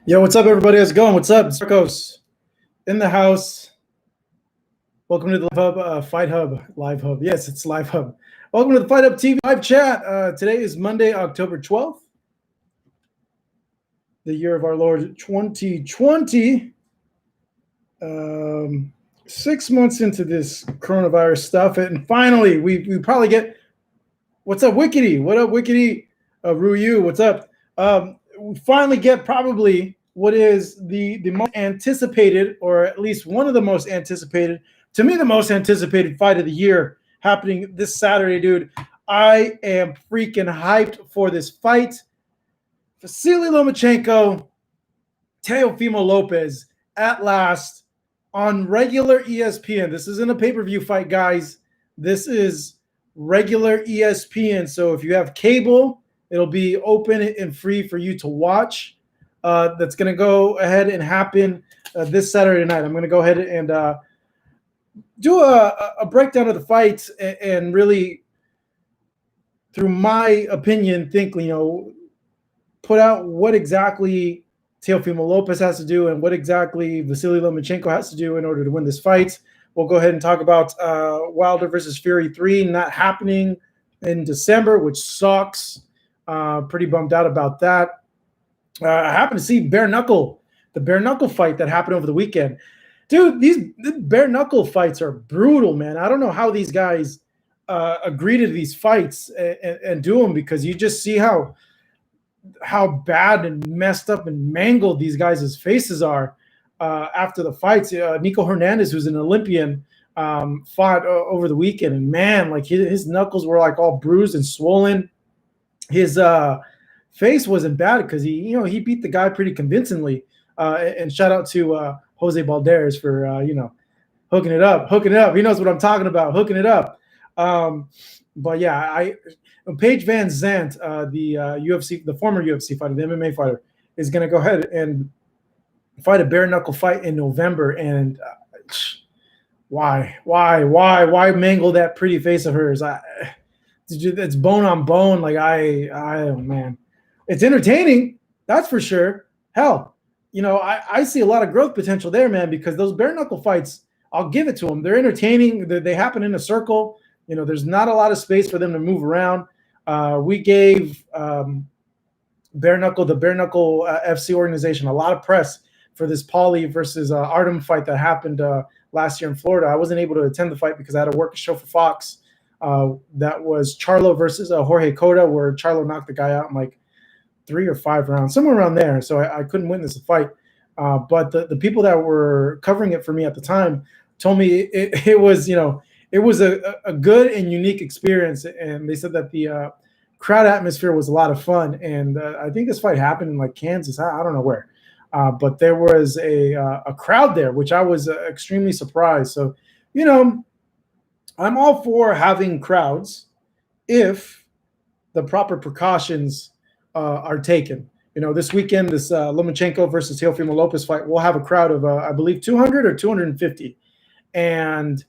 Yo, what's up, everybody? How's it going? What's up? It's Marcos in the house. Welcome to the Live Hub, Fight Hub, Live Hub. Yes, it's Live Hub. Welcome to the Fight Hub TV live chat. Today is Monday, October 12th, the year of our Lord 2020. 6 months into this coronavirus stuff, and finally, we probably get. What's up, Wickety? What up, Wickety? Ryu, what's up? We finally get probably what is the most anticipated, or at least one of the most anticipated, to me, the most anticipated fight of the year happening this Saturday, dude. I am freaking hyped for this fight. Vasily Lomachenko, Teofimo Lopez, at last, on regular ESPN. This isn't a pay-per-view fight, guys. This is regular ESPN. So if you have cable, it'll be open and free for you to watch. That's going to go ahead and happen this Saturday night. I'm going to go ahead and do a breakdown of the fight and really, through my opinion, think, put out what exactly Teofimo Lopez has to do and what exactly Vasily Lomachenko has to do in order to win this fight. We'll go ahead and talk about Wilder versus Fury 3 not happening in December, which sucks. Pretty bummed out about that. I happened to see the bare knuckle fight that happened over the weekend. Dude, the bare knuckle fights are brutal, man. I don't know how these guys agree to these fights and do them, because you just see how bad and messed up and mangled these guys' faces are after the fights. Nico Hernandez, who's an Olympian, fought over the weekend, and man, like his knuckles were like all bruised and swollen. His face wasn't bad because he beat the guy pretty convincingly. And shout out to Jose Balderas for hooking it up. He knows what I'm talking about, hooking it up. But yeah, Paige Van Zandt, the former UFC fighter, the MMA fighter, is going to go ahead and fight a bare knuckle fight in November. And why mangle that pretty face of hers? It's bone on bone. Like man, it's entertaining. That's for sure. Hell, I see a lot of growth potential there, man, because those bare knuckle fights, I'll give it to them. They're entertaining. They happen in a circle. There's not a lot of space for them to move around. We gave the Bare Knuckle FC organization a lot of press for this Paulie versus Artem fight that happened last year in Florida. I wasn't able to attend the fight because I had to work a show for Fox. That was Charlo versus Jorge Cota, where Charlo knocked the guy out in like 3 or 5 rounds, somewhere around there. So I couldn't witness the fight. But the people that were covering it for me at the time told me it was, it was a good and unique experience. And they said that the crowd atmosphere was a lot of fun. And I think this fight happened in like Kansas. I don't know where. But there was a crowd there, which I was extremely surprised. So, I'm all for having crowds if the proper precautions are taken. This weekend, this Lomachenko versus Teofimo Lopez fight, we'll have a crowd of, I believe, 200 or 250. And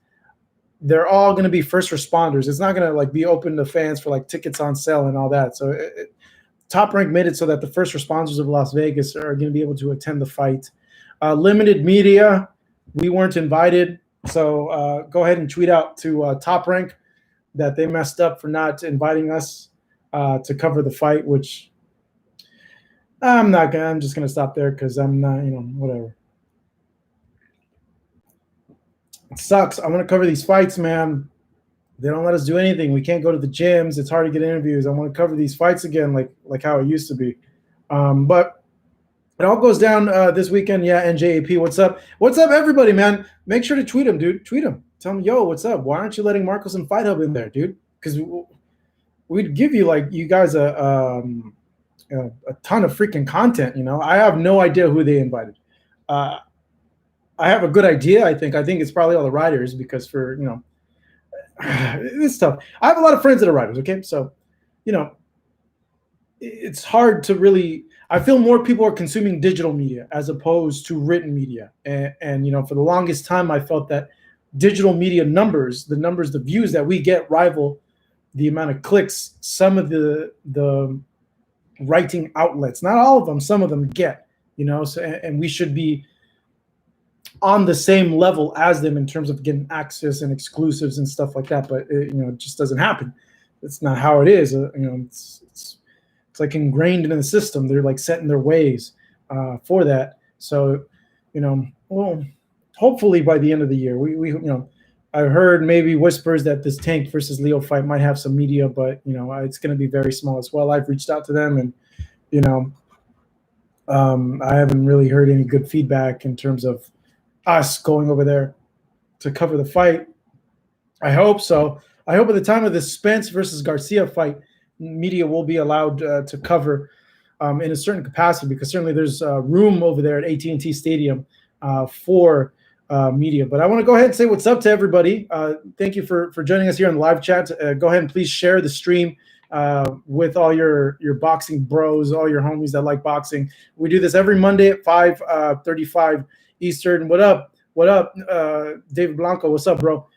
they're all going to be first responders. It's not going to be open to fans for tickets on sale and all that. So Top Rank made it so that the first responders of Las Vegas are going to be able to attend the fight. Limited media, we weren't invited. So go ahead and tweet out to Top Rank that they messed up for not inviting us to cover the fight, which I'm just going to stop there because I'm not, whatever. It sucks. I want to cover these fights, man. They don't let us do anything. We can't go to the gyms. It's hard to get interviews. I want to cover these fights again like how it used to be. But it all goes down this weekend. Yeah, NJAP, what's up? What's up, everybody, man? Make sure to tweet him, dude. Tweet him. Tell him, yo, what's up? Why aren't you letting Marcos and Fight Hub in there, dude? Because we'd give you, you guys a ton of freaking content, I have no idea who they invited. I have a good idea, I think. I think it's probably all the writers because for, it's tough. I have a lot of friends that are writers, okay? So, it's hard to really – I feel more people are consuming digital media as opposed to written media. And for the longest time, I felt that digital media numbers, the views that we get rival the amount of clicks some of the writing outlets, not all of them, some of them get. So, and we should be on the same level as them in terms of getting access and exclusives and stuff like that. But it just doesn't happen. It's not how it is. It's like ingrained in the system. They're like set in their ways for that. So, well, hopefully by the end of the year, we I heard maybe whispers that this Tank versus Leo fight might have some media, but it's going to be very small as well. I've reached out to them, and I haven't really heard any good feedback in terms of us going over there to cover the fight. I hope so. I hope at the time of the Spence versus Garcia fight, media will be allowed to cover in a certain capacity, because certainly there's room over there at AT&T Stadium for media. But I want to go ahead and say what's up to everybody. Thank you for joining us here on the live chat. Go ahead and please share the stream with all your boxing bros, all your homies that like boxing. We do this every Monday at 5:35 Eastern. What up? David Blanco, what's up, bro?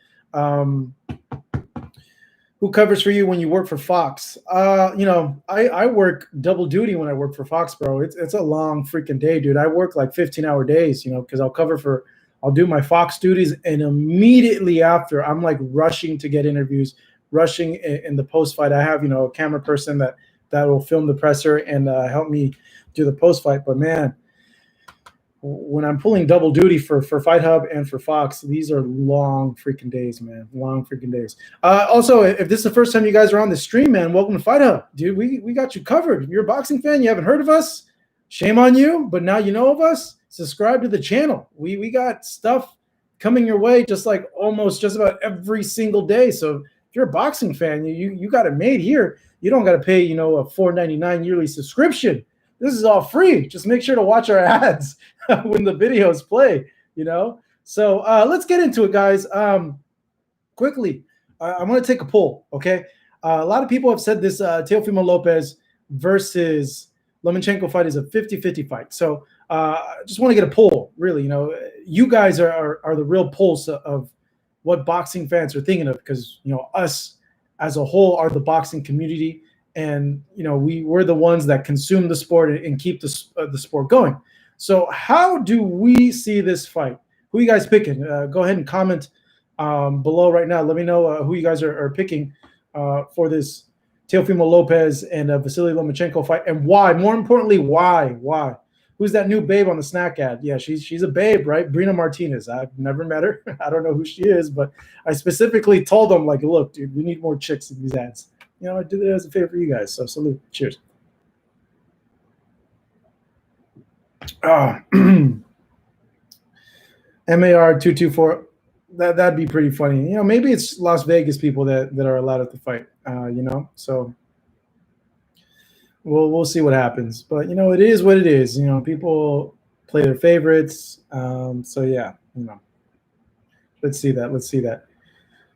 Who covers for you when you work for Fox? I work double duty when I work for Fox, bro. It's a long freaking day, dude. I work like 15-hour days, because I'll do my Fox duties, and immediately after, I'm like rushing to get interviews, rushing in the post-fight. I have, a camera person that will film the presser and help me do the post-fight. But man, when I'm pulling double duty for Fight Hub and for Fox, these are long freaking days, man. Long freaking days. Also, if this is the first time you guys are on the stream, man, welcome to Fight Hub. Dude, we got you covered. If you're a boxing fan, you haven't heard of us, shame on you, but now you know of us. Subscribe to the channel. We got stuff coming your way just about every single day. So if you're a boxing fan, you got it made here. You don't got to pay, a $4.99 yearly subscription. This is all free. Just make sure to watch our ads when the videos play, So let's get into it, guys. Quickly, I'm going to take a poll, okay? A lot of people have said this Teofimo Lopez versus Lomachenko fight is a 50-50 fight. So I just want to get a poll, really. You guys are the real pulse of what boxing fans are thinking of, because, us as a whole are the boxing community. And, we're the ones that consume the sport and keep the sport going. So how do we see this fight? Who are you guys picking? Go ahead and comment below right now. Let me know who you guys are picking for this Teofimo Lopez and Vasily Lomachenko fight, and why. More importantly, why? Who's that new babe on the snack ad? Yeah, she's a babe, right? Brina Martinez. I've never met her. I don't know who she is, but I specifically told them, look, dude, we need more chicks in these ads. I did it as a favor for you guys. So salute. Cheers. MAR 224. That'd be pretty funny. Maybe it's Las Vegas people that are allowed at the fight. So we'll see what happens. But it is what it is. People play their favorites. So yeah, let's see that.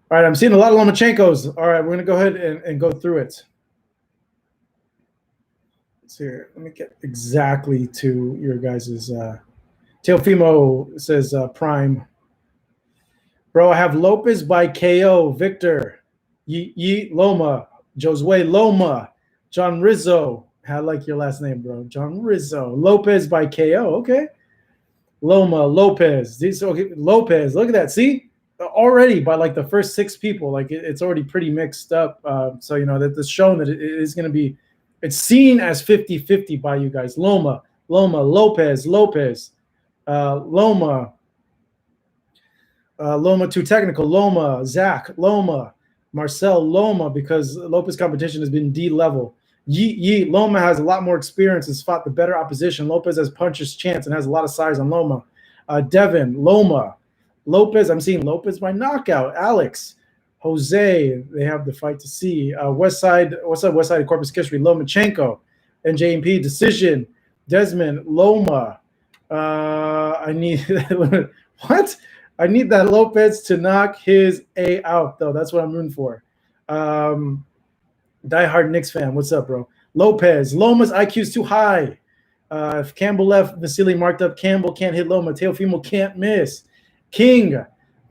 All right, I'm seeing a lot of Lomachenkos. All right, we're going to go ahead and go through it. Let's see here. Let me get exactly to your guys' Teofimo says Prime. Bro, I have Lopez by KO, Victor, Yeet Loma, Josue Loma, John Rizzo. I like your last name, bro. John Rizzo. Lopez by KO, okay. Loma, Lopez. Lopez, look at that. See? Already by the first 6 people, it's already pretty mixed up. So that that's showing that it is going to be, it's seen as 50-50 by you guys. Loma, Lopez, Loma, too technical. Loma, Zach, Loma, Marcel, Loma, because Lopez competition has been D level. Yeet, Loma has a lot more experience, has fought the better opposition. Lopez has puncher's chance and has a lot of size on Loma. Devin, Loma. Lopez, I'm seeing Lopez by knockout. Alex, Jose, they have the fight to see. West Side, what's up, West Side of Corpus Christi? Lomachenko, NJMP, decision. Desmond, Loma. I need what? I need that Lopez to knock his A out, though. That's what I'm rooting for. Diehard Knicks fan, what's up, bro? Lopez, Loma's IQ is too high. If Campbell left, Vasily marked up. Campbell can't hit Loma. Teofimo can't miss. King,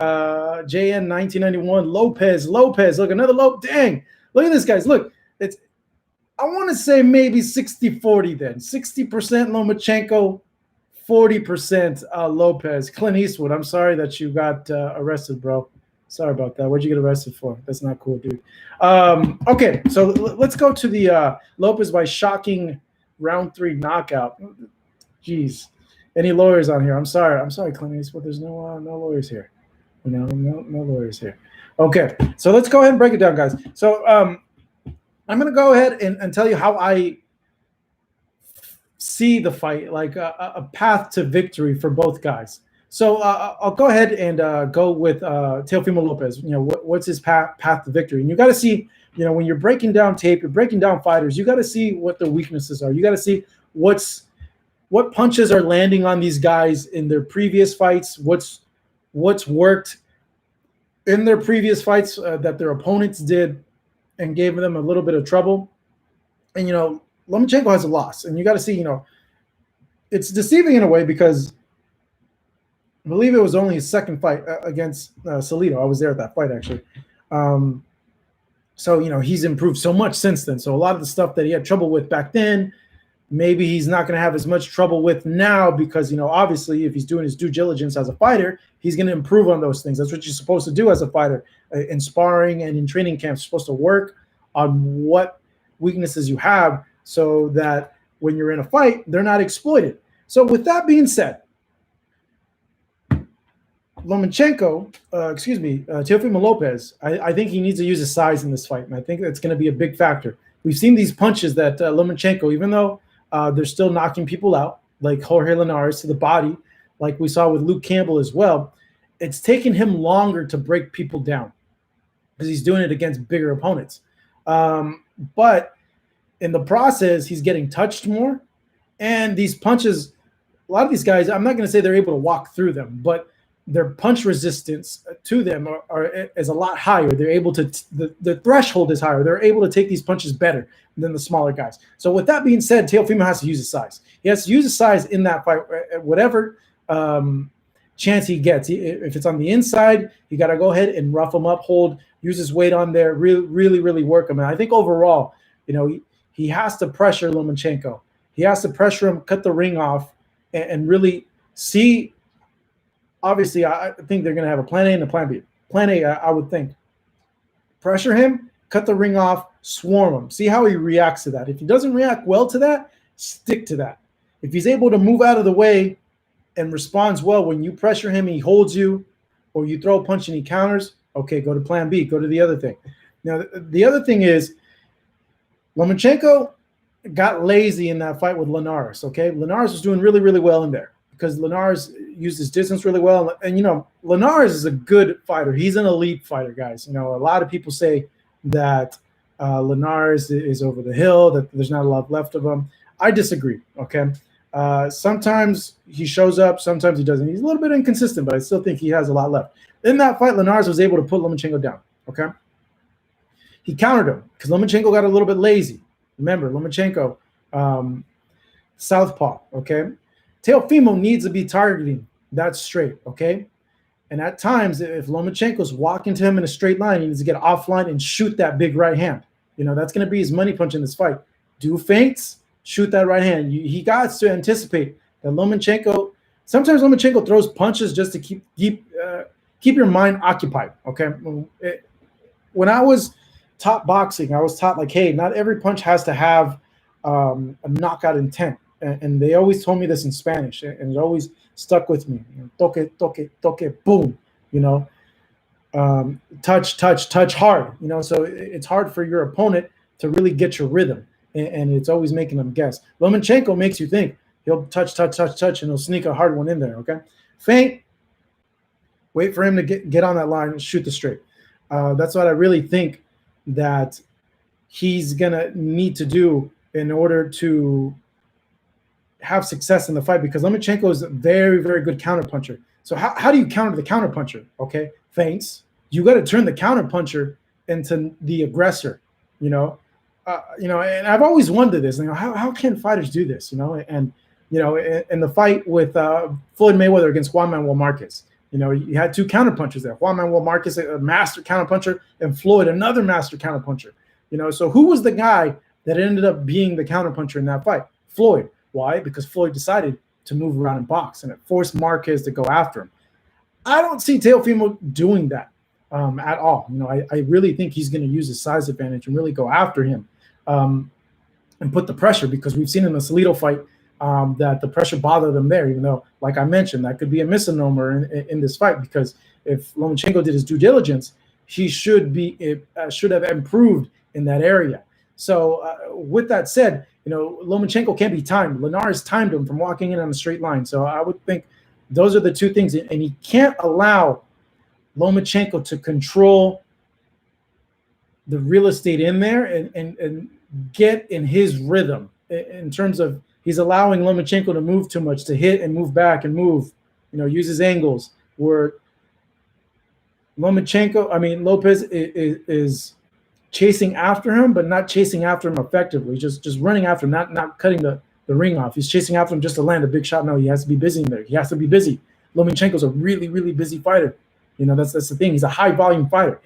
JN 1991, Lopez, look, another Lopez. Dang, look at this, guys. Look, I want to say maybe 60-40 then. 60% Lomachenko, 40% Lopez. Clint Eastwood, I'm sorry that you got arrested, bro. Sorry about that. What'd you get arrested for? That's not cool, dude. Okay, so let's go to the Lopez by shocking round 3 knockout. Jeez. Any lawyers on here? I'm sorry, Clint Eastwood. There's no lawyers here. No lawyers here. Okay, so let's go ahead and break it down, guys. So I'm going to go ahead and tell you how I see the fight, like a path to victory for both guys. So I'll go ahead and go with Teofimo Lopez. What's his path to victory? And you got to see, when you're breaking down tape, you're breaking down fighters, you got to see what their weaknesses are. You got to see what punches are landing on these guys in their previous fights, what's worked in their previous fights that their opponents did and gave them a little bit of trouble. And, Lomachenko has a loss. And you got to see, it's deceiving in a way because I believe it was only his second fight against Salido. I was there at that fight, actually. So, he's improved so much since then. So a lot of the stuff that he had trouble with back then, maybe he's not going to have as much trouble with now because, obviously if he's doing his due diligence as a fighter, he's going to improve on those things. That's what you're supposed to do as a fighter. In sparring and in training camps, you're supposed to work on what weaknesses you have so that when you're in a fight, they're not exploited. So with that being said, Teofimo Lopez, I think he needs to use his size in this fight, and I think that's going to be a big factor. We've seen these punches that Lomachenko, even though they're still knocking people out, like Jorge Linares to the body, like we saw with Luke Campbell as well, it's taken him longer to break people down because he's doing it against bigger opponents. But in the process, he's getting touched more. And these punches, a lot of these guys, I'm not going to say they're able to walk through them, but their punch resistance to them is a lot higher. They're able to, the threshold is higher. They're able to take these punches better than the smaller guys. So with that being said, Teofimo has to use his size. He has to use his size in that fight, whatever chance he gets. If it's on the inside, you got to go ahead and rough him up, use his weight on there, really work him. And I think overall, he has to pressure Lomachenko. He has to pressure him, cut the ring off, and really see. Obviously, I think they're going to have a plan A and a plan B. Plan A, I would think. Pressure him, cut the ring off, swarm him. See how he reacts to that. If he doesn't react well to that, stick to that. If he's able to move out of the way and responds well when you pressure him, he holds you, or you throw a punch and he counters, okay, go to plan B, go to the other thing. Now, the other thing is Lomachenko got lazy in that fight with Linares, okay? Linares was doing really well in there because Linares used his distance really well. And, Linares is a good fighter. He's an elite fighter, guys. A lot of people say that Linares is over the hill, that there's not a lot left of him. I disagree, okay? Sometimes he shows up, sometimes he doesn't. He's a little bit inconsistent, but I still think he has a lot left. In that fight, Linares was able to put Lomachenko down, okay? He countered him because Lomachenko got a little bit lazy. Remember, Lomachenko, southpaw, okay? Teofimo needs to be targeting that straight, okay? And at times, if Lomachenko's walking to him in a straight line, he needs to get offline and shoot that big right hand. That's going to be his money punch in this fight. Do feints, shoot that right hand. He got to anticipate that Lomachenko. Sometimes Lomachenko throws punches just to keep your mind occupied. Okay, when I was taught boxing, I was taught like, hey, not every punch has to have a knockout intent, and they always told me this in Spanish, and it always stuck with me. Toque, toque, toque, boom. Touch hard. So it's hard for your opponent to really get your rhythm. And it's always making them guess. Lomachenko makes you think. He'll touch, and he'll sneak a hard one in there, okay? Feint, wait for him to get on that line and shoot the straight. That's what I really think that he's going to need to do in order to have success in the fight, because Lomachenko is a very, very good counterpuncher. So how do you counter the counterpuncher, okay? Feints. You got to turn the counterpuncher into the aggressor, and I've always wondered this. How can fighters do this? In the fight with Floyd Mayweather against Juan Manuel Marquez, you had two counterpunchers there. Juan Manuel Marquez, a master counterpuncher, and Floyd, another master counterpuncher. So who was the guy that ended up being the counterpuncher in that fight? Floyd. Why? Because Floyd decided to move around and box, and it forced Marquez to go after him. I don't see Teofimo doing that at all. I really think he's going to use his size advantage and really go after him and put the pressure, because we've seen in the Salido fight that the pressure bothered them there, even though, like I mentioned, that could be a misnomer in this fight, because if Lomachenko did his due diligence, he should have improved in that area. So with that said, Lomachenko can't be timed. Linares timed him from walking in on a straight line. So I would think those are the two things. And he can't allow Lomachenko to control the real estate in there and get in his rhythm, in terms of he's allowing Lomachenko to move too much, to hit and move back and move, use his angles, where Lopez is chasing after him, but not chasing after him effectively, just running after him, not cutting the ring off. He's chasing after him just to land a big shot. No, he has to be busy in there. He has to be busy. Lomachenko's a really, really busy fighter. That's the thing. He's a high volume fighter.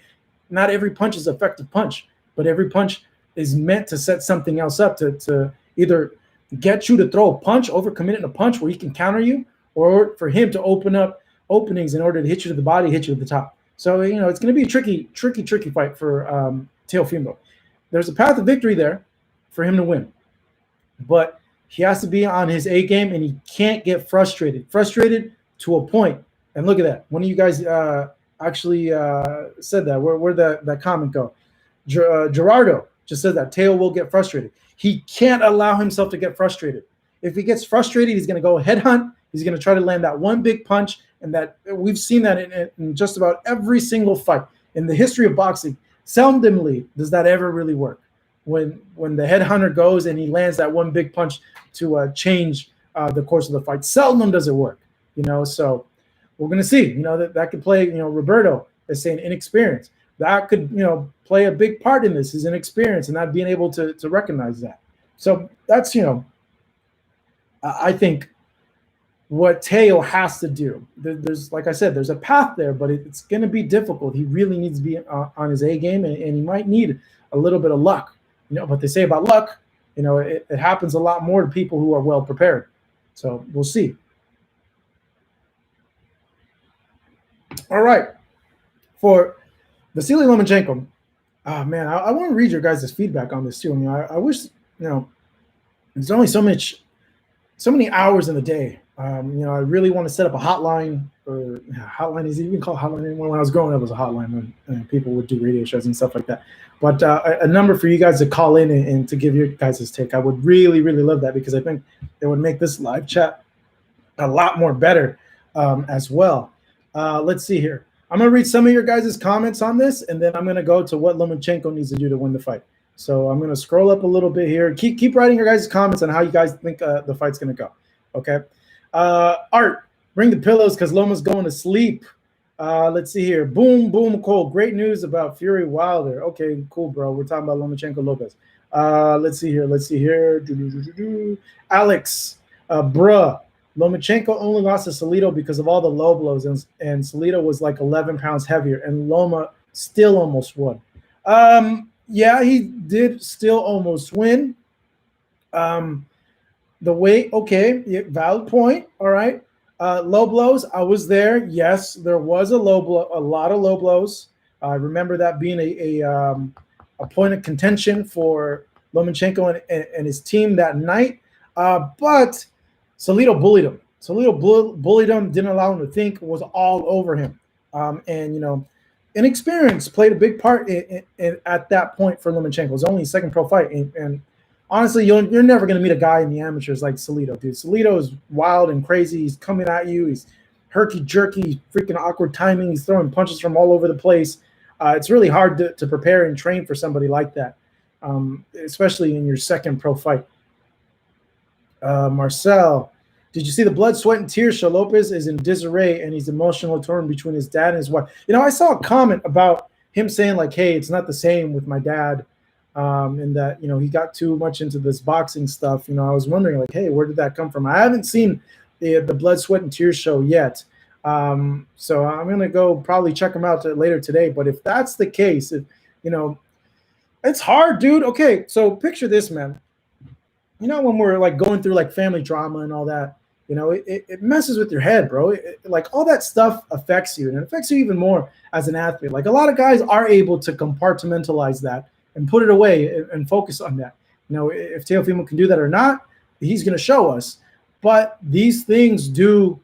Not every punch is an effective punch, but every punch is meant to set something else up, to either get you to throw a punch, overcommit in a punch where he can counter you, or for him to open up openings in order to hit you to the body, hit you to the top. So, it's going to be a tricky fight for Teofimo. There's a path of victory there for him to win, but he has to be on his A game, and he can't get frustrated to a point. And look at that. One of you guys actually said that. Where'd that comment go? Gerardo just said that Teo will get frustrated. He can't allow himself to get frustrated. If he gets frustrated, he's going to go headhunt. He's going to try to land that one big punch, and that we've seen that in just about every single fight in the history of boxing. Seldomly does that ever really work. When the headhunter goes and he lands that one big punch to change the course of the fight, seldom does it work. So we're going to see. That could play. Roberto is saying inexperience. That could play a big part in this, his inexperience and not being able to recognize that. So that's I think what Teo has to do. There's, like I said, there's a path there, but it's going to be difficult. He really needs to be on his A game, and he might need a little bit of luck. But they say about luck, it happens a lot more to people who are well prepared. So we'll see. All right. For Vasily Lomachenko, man, I want to read your guys' feedback on this too. I wish, there's only so many hours in the day. I really want to set up a hotline, or hotline is even called hotline anymore. When I was growing up, it was a hotline when people would do radio shows and stuff like that. But a number for you guys to call in and to give your guys' take. I would really, really love that, because I think it would make this live chat a lot more better as well. Let's see here. I'm going to read some of your guys' comments on this, and then I'm going to go to what Lomachenko needs to do to win the fight. So I'm going to scroll up a little bit here. Keep writing your guys' comments on how you guys think the fight's going to go. Okay. Art, bring the pillows because Loma's going to sleep. Let's see here. Boom, Cole. Great news about Fury Wilder. Okay, cool, bro. We're talking about Lomachenko Lopez. Let's see here. Alex, bruh. Lomachenko only lost to Salido because of all the low blows, and Salido was like 11 pounds heavier, and Loma still almost won. Yeah, he did still almost win. The weight, okay, yeah, valid point. All right. Low blows, I was there. Yes, there was a lot of low blows. I remember that being a point of contention for Lomachenko and his team that night. But Salido bullied him. Bullied him, didn't allow him to think, was all over him. And inexperience played a big part at that point for Lomachenko. It was only his second pro fight. And honestly, you're never going to meet a guy in the amateurs like Salido, dude. Salido is wild and crazy. He's coming at you. He's herky-jerky, freaking awkward timing. He's throwing punches from all over the place. It's really hard to prepare and train for somebody like that, especially in your second pro fight. Marcel, did you see the blood, sweat, and tears show? Lopez is in disarray, and he's emotionally torn between his dad and his wife. I saw a comment about him saying, like, hey, it's not the same with my dad, and that, he got too much into this boxing stuff. I was wondering, like, hey, where did that come from? I haven't seen the blood, sweat, and tears show yet. So I'm going to go probably check them out later today. But if that's the case, it's hard, dude. Okay, so picture this, man. When we're like going through like family drama and all that, it messes with your head, bro. Like all that stuff affects you, and it affects you even more as an athlete. Like a lot of guys are able to compartmentalize that and put it away and focus on that. If Teofimo can do that or not, he's going to show us. But these things do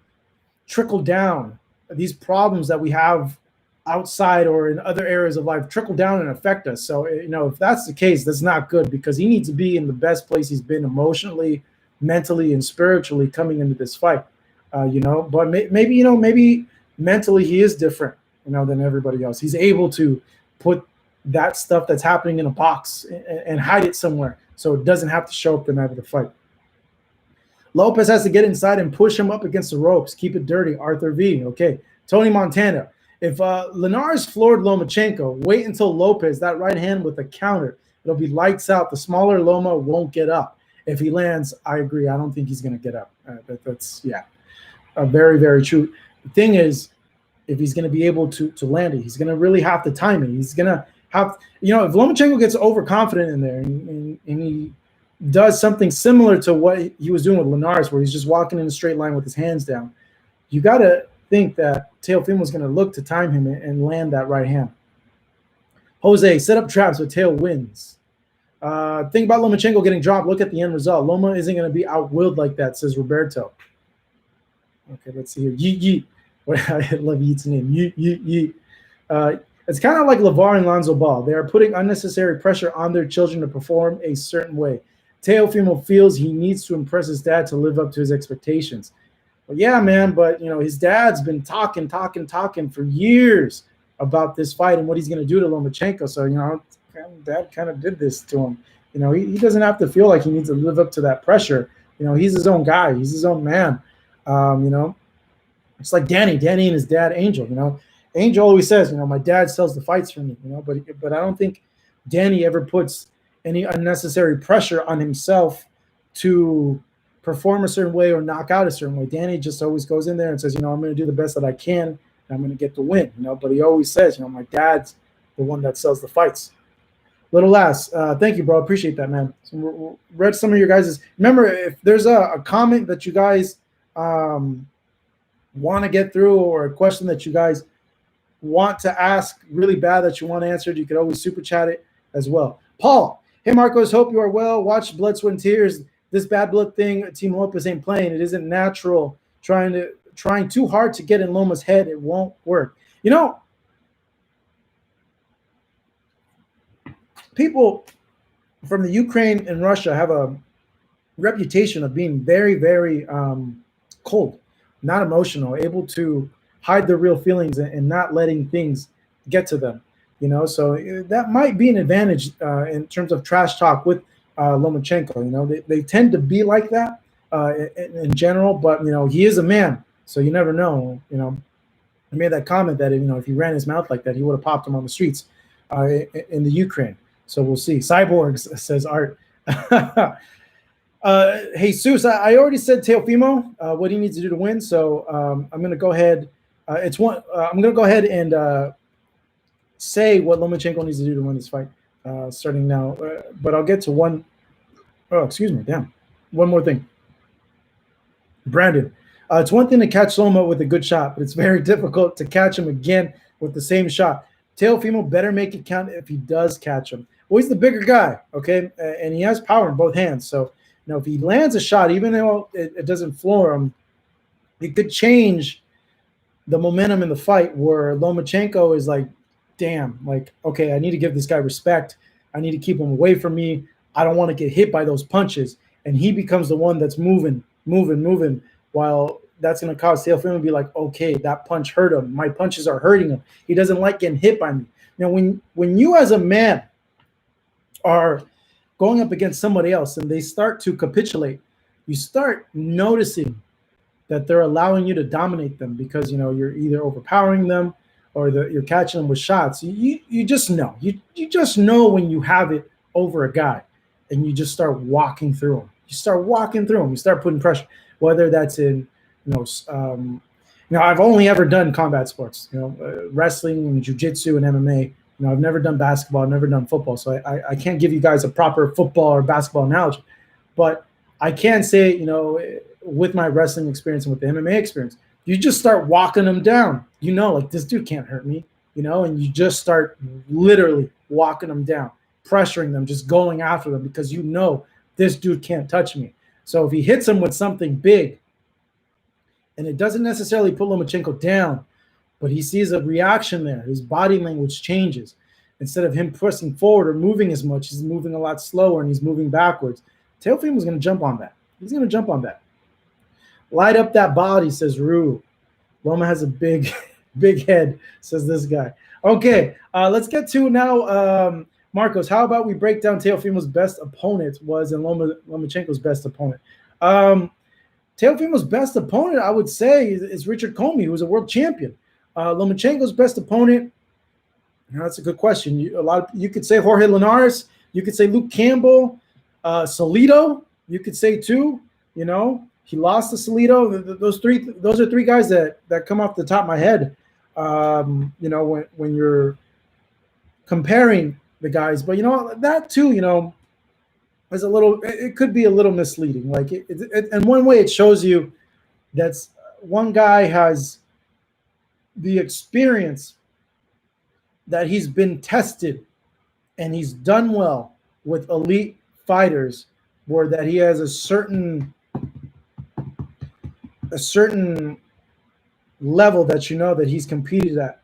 trickle down. These problems that we have outside or in other areas of life trickle down and affect us. So, if that's the case, that's not good, because he needs to be in the best place he's been emotionally, mentally, and spiritually coming into this fight. But maybe mentally he is different, than everybody else. He's able to put that stuff that's happening in a box and hide it somewhere so it doesn't have to show up the night of the fight. Lopez has to get inside and push him up against the ropes. Keep it dirty. Arthur V. Okay. Tony Montana. If Linares floored Lomachenko, wait until Lopez, that right hand with a counter. It'll be lights out. The smaller Loma won't get up. If he lands, I agree. I don't think he's going to get up. That's very, very true. The thing is, if he's going to be able to land it, he's going to really have to time it. He's going to have, if Lomachenko gets overconfident in there and he does something similar to what he was doing with Linares, where he's just walking in a straight line with his hands down, you got to think that Teofimo is going to look to time him and land that right hand. Jose, set up traps with Teo wins. Think about Lomachenko getting dropped. Look at the end result. Loma isn't going to be outwilled like that, says Roberto. Okay, let's see here. Yeet. I love Yeet's name. Yeet. It's kind of like LeVar and Lonzo Ball. They are putting unnecessary pressure on their children to perform a certain way. Teofimo feels he needs to impress his dad to live up to his expectations. Well, yeah, man, but, his dad's been talking for years about this fight and what he's going to do to Lomachenko. So, dad kind of did this to him. He doesn't have to feel like he needs to live up to that pressure. He's his own guy. He's his own man. It's like Danny and his dad, Angel. Angel always says, my dad sells the fights for me, but I don't think Danny ever puts any unnecessary pressure on himself to perform a certain way or knock out a certain way. Danny just always goes in there and says, I'm going to do the best that I can, and I'm going to get the win, but he always says, my dad's the one that sells the fights. Little Lass, thank you, bro. Appreciate that, man. So read some of your guys'. Remember, if there's a comment that you guys want to get through, or a question that you guys want to ask really bad that you want answered, you could always super chat it as well. Paul, hey Marcos, hope you are well. Watch Blood, Sweat, and Tears. This bad blood thing, Team Lopez ain't playing. It isn't natural. Trying too hard to get in Loma's head, it won't work. People from the Ukraine and Russia have a reputation of being very, very cold, not emotional, able to hide their real feelings and not letting things get to them. So that might be an advantage in terms of trash talk with Lomachenko. They tend to be like that in general, but he is a man, so you never know. I made that comment that if he ran his mouth like that, he would have popped him on the streets in the Ukraine. So we'll see. Cyborgs, says Art. Jesus, I already said Teofimo what he needs to do to win. So I'm going to go ahead. I'm going to go ahead and say what Lomachenko needs to do to win this fight, starting now. But I'll get to one. Oh, excuse me. Damn. One more thing. Brandon, it's one thing to catch Loma with a good shot, but it's very difficult to catch him again with the same shot. Teofimo better make it count if he does catch him. Well, he's the bigger guy, okay? And he has power in both hands. So, if he lands a shot, even though it doesn't floor him, it could change the momentum in the fight, where Lomachenko is like, damn, like, okay, I need to give this guy respect. I need to keep him away from me. I don't want to get hit by those punches. And he becomes the one that's moving, while that's going to cause Teofimo to be like, okay, that punch hurt him. My punches are hurting him. He doesn't like getting hit by me. When you as a man are going up against somebody else and they start to capitulate, you start noticing that they're allowing you to dominate them because, you're either overpowering them or you're catching them with shots. You just know. You just know when you have it over a guy, and you just start walking through him. You start putting pressure, whether that's in, I've only ever done combat sports, wrestling and jiu-jitsu and MMA. I've never done basketball. I've never done football. So I can't give you guys a proper football or basketball analogy. But I can say, with my wrestling experience and with the MMA experience, you just start walking them down. You know, like, this dude can't hurt me, you know, and you just start literally walking them down, pressuring them, just going after them because you know this dude can't touch me. So if he hits him with something big, and it doesn't necessarily put Lomachenko down, but he sees a reaction there, his body language changes. Instead of him pressing forward or moving as much, he's moving a lot slower and he's moving backwards. Teofimo's going to jump on that. He's going to jump on that. Light up that body, says Rue. Loma has a big, big head, says this guy. Okay, let's get to now, Marcos. How about we break down Teofimo's best opponent was and Lomachenko's best opponent? Teofimo's best opponent, I would say, is Richard Comey, who was a world champion. Lomachenko's best opponent, you know, that's a good question. You could say Jorge Linares. You could say Luke Campbell, Salido. You could say too. You know, he lost to Salido. Those are three guys that come off the top of my head. You know, when you're comparing the guys, but you know that too. You know, is a little. It could be a little misleading. Like in one way, it shows you that's one guy has the experience that he's been tested and he's done well with elite fighters, where that he has a certain level that you know that he's competed at,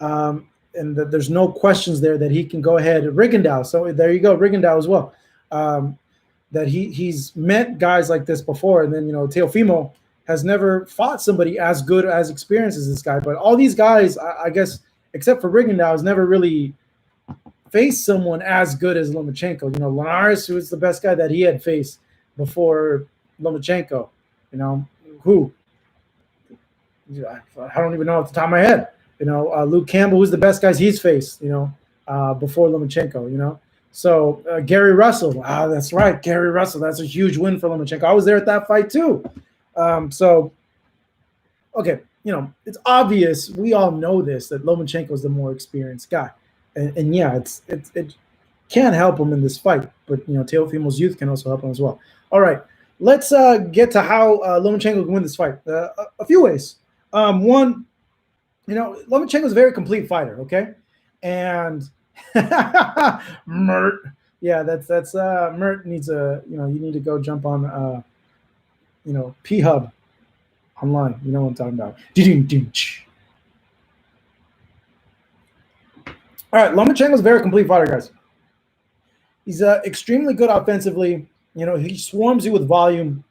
and that there's no questions there that he can go ahead. Rigondeaux, so there you go, Rigondeaux as well. That he's met guys like this before, and then you know Teofimo has never fought somebody as good as experienced as this guy. But all these guys, I guess, except for Rigondeaux, has never really faced someone as good as Lomachenko. You know, Linares, who was the best guy that he had faced before Lomachenko. You know, who? I don't even know off the top of my head. You know, Luke Campbell, who's the best guys he's faced, you know, before Lomachenko, you know. So Gary Russell, that's right, Gary Russell. That's a huge win for Lomachenko. I was there at that fight too. So, okay, you know, it's obvious. We all know this, that Lomachenko is the more experienced guy. And yeah, it can't help him in this fight. But, you know, Teofimo's youth can also help him as well. All right, let's get to how Lomachenko can win this fight. A few ways. One, you know, Lomachenko is a very complete fighter, okay? And Mert. Yeah, that's Mert needs a, you know, you need to go jump on you know, P-Hub online. You know what I'm talking about. All right, Lomachenko's a very complete fighter, guys. He's extremely good offensively. You know, he swarms you with volume,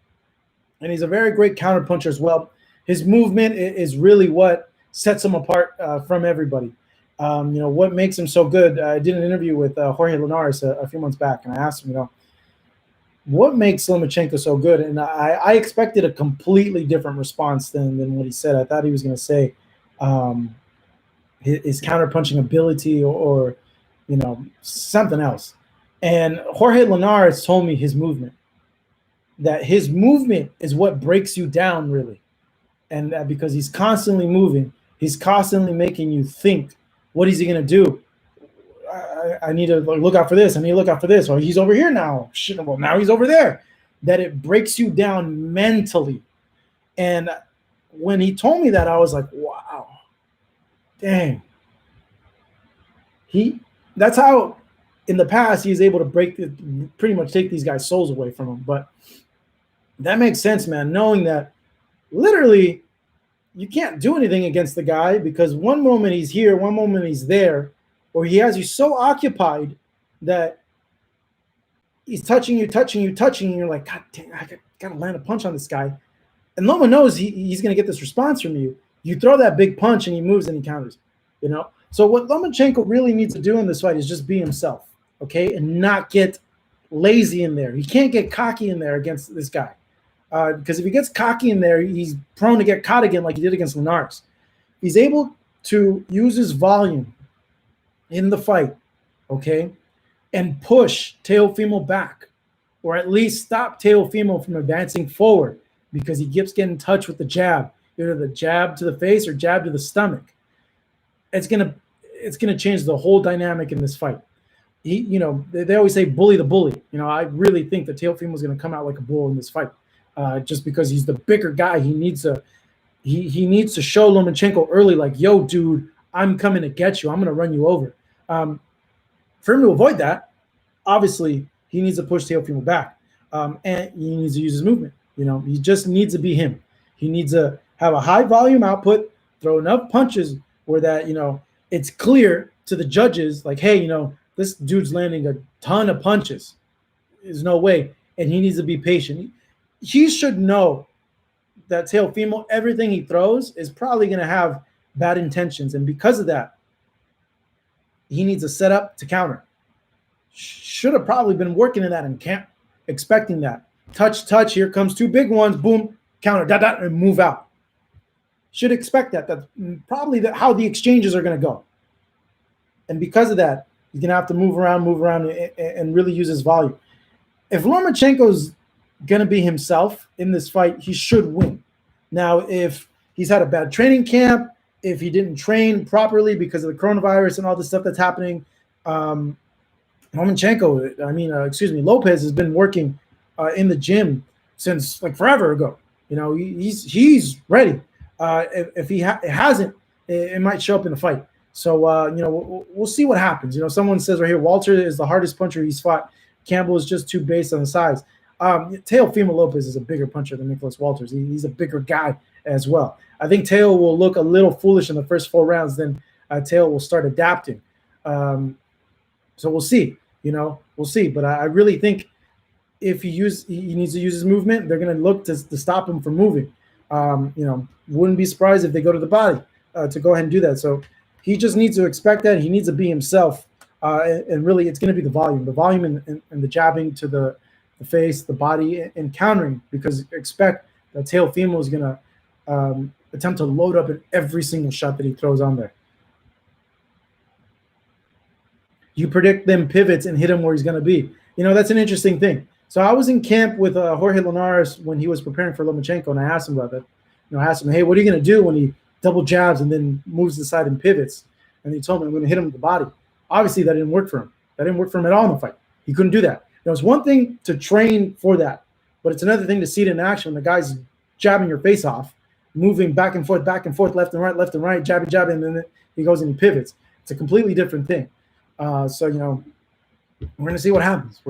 and he's a very great counterpuncher as well. His movement is really what sets him apart from everybody. You know, what makes him so good. I did an interview with Jorge Linares a few months back, and I asked him, you know, what makes Lomachenko so good? And I expected a completely different response than what he said. I thought he was going to say his counterpunching ability or, you know, something else. And Jorge Linares told me his movement, that his movement is what breaks you down, really. And that because he's constantly moving, he's constantly making you think, what is he going to do? I need to look out for this. I need to look out for this. Or he's over here now. Shit, well, now he's over there. That it breaks you down mentally. And when he told me that, I was like, wow, dang. That's how in the past he was able to pretty much take these guys' souls away from him. But that makes sense, man, knowing that literally you can't do anything against the guy because one moment he's here, one moment he's there. Or he has you so occupied that he's touching you, and you're like, God damn, I got to land a punch on this guy. And Loma knows he's going to get this response from you. You throw that big punch and he moves and he counters, you know? So what Lomachenko really needs to do in this fight is just be himself, okay? And not get lazy in there. He can't get cocky in there against this guy. Because if he gets cocky in there, he's prone to get caught again like he did against Linares. He's able to use his volume in the fight, okay, and push Teofimo back, or at least stop Teofimo from advancing forward because he keeps getting in touch with the jab, either the jab to the face or jab to the stomach. It's gonna change the whole dynamic in this fight. You know, they always say bully the bully. You know, I really think that Teofimo is gonna come out like a bull in this fight. just because he's the bigger guy. He needs to show Lomachenko early, like, yo, dude, I'm coming to get you. I'm going to run you over. For him to avoid that, obviously, he needs to push Teofimo back, and he needs to use his movement. He just needs to be him. He needs to have a high volume output, throw enough punches where that, it's clear to the judges, like, hey, this dude's landing a ton of punches. There's no way. And he needs to be patient. He should know that Teofimo, everything he throws is probably going to have bad intentions. And because of that, he needs a setup to counter. Should have probably been working in that in camp, expecting that. Touch, here comes two big ones, boom, counter, and move out. Should expect that. That's probably how the exchanges are going to go. And because of that, he's going to have to move around and really use his volume. If Lomachenko's going to be himself in this fight, he should win. Now, if he's had a bad training camp, if he didn't train properly because of the coronavirus and all this stuff that's happening, Lopez has been working in the gym since like forever ago. He's ready. If he hasn't, it might show up in the fight. So we'll see what happens. Someone says right here, Walter is the hardest puncher he's fought. Campbell is just too based on the size. Teofimo Lopez is a bigger puncher than Nicholas Walters. He's a bigger guy as well. I think Teo will look a little foolish in the first 4 rounds. Then Teo will start adapting. So we'll see. We'll see. But I really think if he needs to use his movement, they're going to look to stop him from moving. Wouldn't be surprised if they go to the body to go ahead and do that. So he just needs to expect that. He needs to be himself. And really, it's going to be the volume and the jabbing to the face, the body, and countering, because expect that Teofimo is going to attempt to load up in every single shot that he throws on there. You predict them pivots and hit him where he's going to be. That's an interesting thing. So I was in camp with Jorge Linares when he was preparing for Lomachenko, and I asked him about that. I asked him, hey, what are you going to do when he double jabs and then moves to the side and pivots? And he told me, I'm going to hit him with the body. Obviously, that didn't work for him. That didn't work for him at all in the fight. He couldn't do that. It's one thing to train for that, but it's another thing to see it in action when the guy's jabbing your face off, moving back and forth, left and right, jabbing, and then he goes and he pivots. It's a completely different thing. So we're going to see what happens.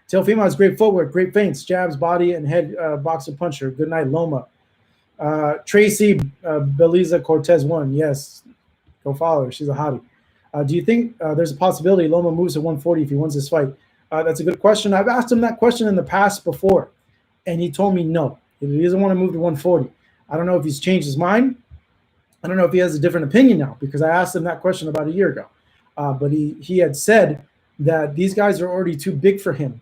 Teofimo has great footwork, great feints, jabs, body, and head boxer puncher. Good night, Loma. Tracy Beliza Cortez won. Yes, go follow her. She's a hottie. Do you think there's a possibility Loma moves to 140 if he wins this fight? That's a good question. I've asked him that question in the past before, and he told me no. He doesn't want to move to 140. I don't know if he's changed his mind. I don't know if he has a different opinion now, because I asked him that question about a year ago. But he had said that these guys are already too big for him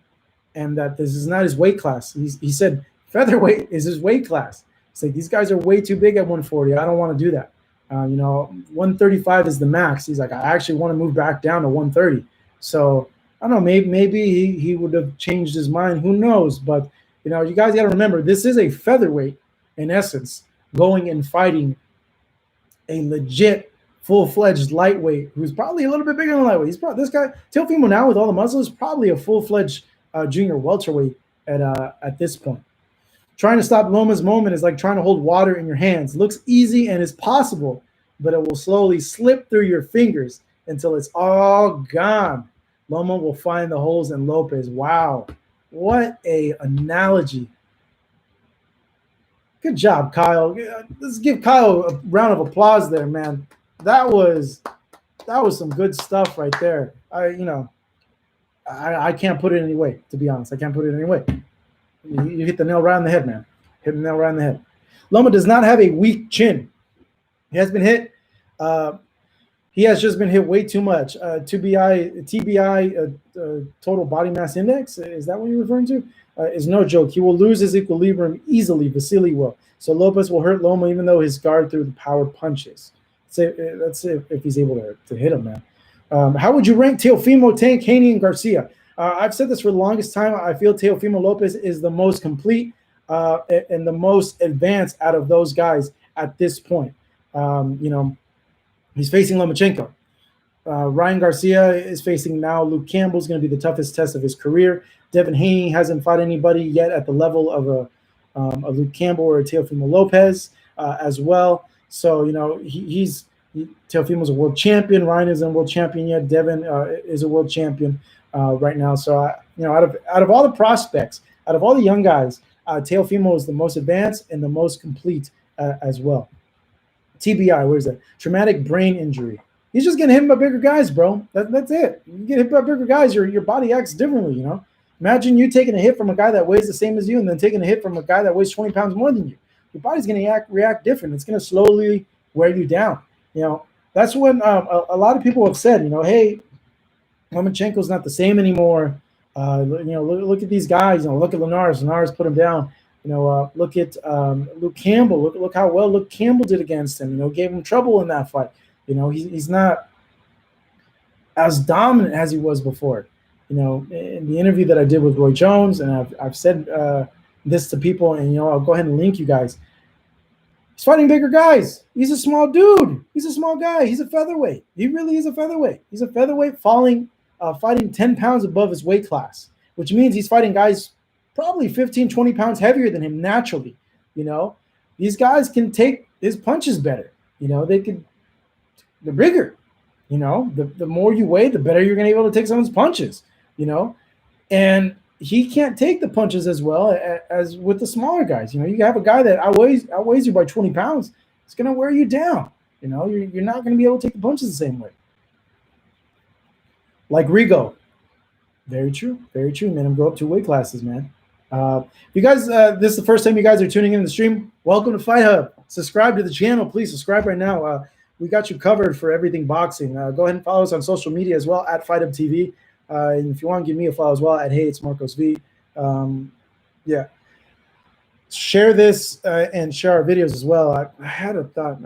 and that this is not his weight class. He said featherweight is his weight class. He's like, these guys are way too big at 140. I don't want to do that. 135 is the max. He's like, I actually want to move back down to 130. So I don't know, maybe he would have changed his mind. Who knows? But, you guys got to remember, this is a featherweight, in essence, going and fighting a legit full-fledged lightweight who's probably a little bit bigger than lightweight. He's probably, this guy, Teofimo now with all the muscle, is probably a full-fledged junior welterweight at this point. Trying to stop Loma's moment is like trying to hold water in your hands. Looks easy and is possible, but it will slowly slip through your fingers until it's all gone. Loma will find the holes in Lopez. Wow. What a analogy. Good job, Kyle. Let's give Kyle a round of applause there, man. That was some good stuff right there. I can't put it any way, to be honest. I can't put it any way. You hit the nail right on the head, man. Hit the nail right on the head. Loma does not have a weak chin. He has been hit. He has just been hit way too much. TBI, total body mass index, is that what you're referring to? Is no joke. He will lose his equilibrium easily. Vasily will. So Lopez will hurt Loma even though his guard through the power punches. Let's see if he's able to hit him, man. How would you rank Teofimo, Tank, Haney, and Garcia? I've said this for the longest time. I feel Teofimo Lopez is the most complete and the most advanced out of those guys at this point. He's facing Lomachenko. Ryan Garcia is facing now Luke Campbell. Is going to be the toughest test of his career. Devin Haney hasn't fought anybody yet at the level of a Luke Campbell or a Teofimo Lopez as well. So, Teofimo's a world champion. Ryan isn't a world champion yet. Devin is a world champion right now. So, out of all the prospects, out of all the young guys, Teofimo is the most advanced and the most complete as well. TBI, what is that? Traumatic brain injury. He's just getting hit by bigger guys, bro. That's it. You get hit by bigger guys, your body acts differently, Imagine you taking a hit from a guy that weighs the same as you and then taking a hit from a guy that weighs 20 pounds more than you. Your body's going to react different. It's going to slowly wear you down. That's when a lot of people have said, hey, Lomachenko's not the same anymore. Look at these guys. Look at Linares. Linares put him down. Look at Luke Campbell. Look how well Luke Campbell did against him. Gave him trouble in that fight. He's not as dominant as he was before. In the interview that I did with Roy Jones, and I've said this to people, and I'll go ahead and link you guys. He's fighting bigger guys. He's a small dude. He's a small guy. He's a featherweight. He really is a featherweight. He's a featherweight fighting 10 pounds above his weight class, which means he's fighting guys probably 15, 20 pounds heavier than him naturally. These guys can take his punches better. They're bigger. The more you weigh, the better you're going to be able to take someone's punches, and he can't take the punches as well as with the smaller guys. You have a guy that outweighs you by 20 pounds. It's going to wear you down. You're not going to be able to take the punches the same way. Like Rigo. Very true. Very true. Made him go up 2 weight classes, man. If you guys, this is the first time you guys are tuning in the stream, welcome to Fight Hub. Subscribe to the channel. Please subscribe right now. We got you covered for everything boxing. Go ahead and follow us on social media as well at Fight Hub TV. And if you want to give me a follow as well at Hey, it's Marcos V. Share this and share our videos as well. I had a thought,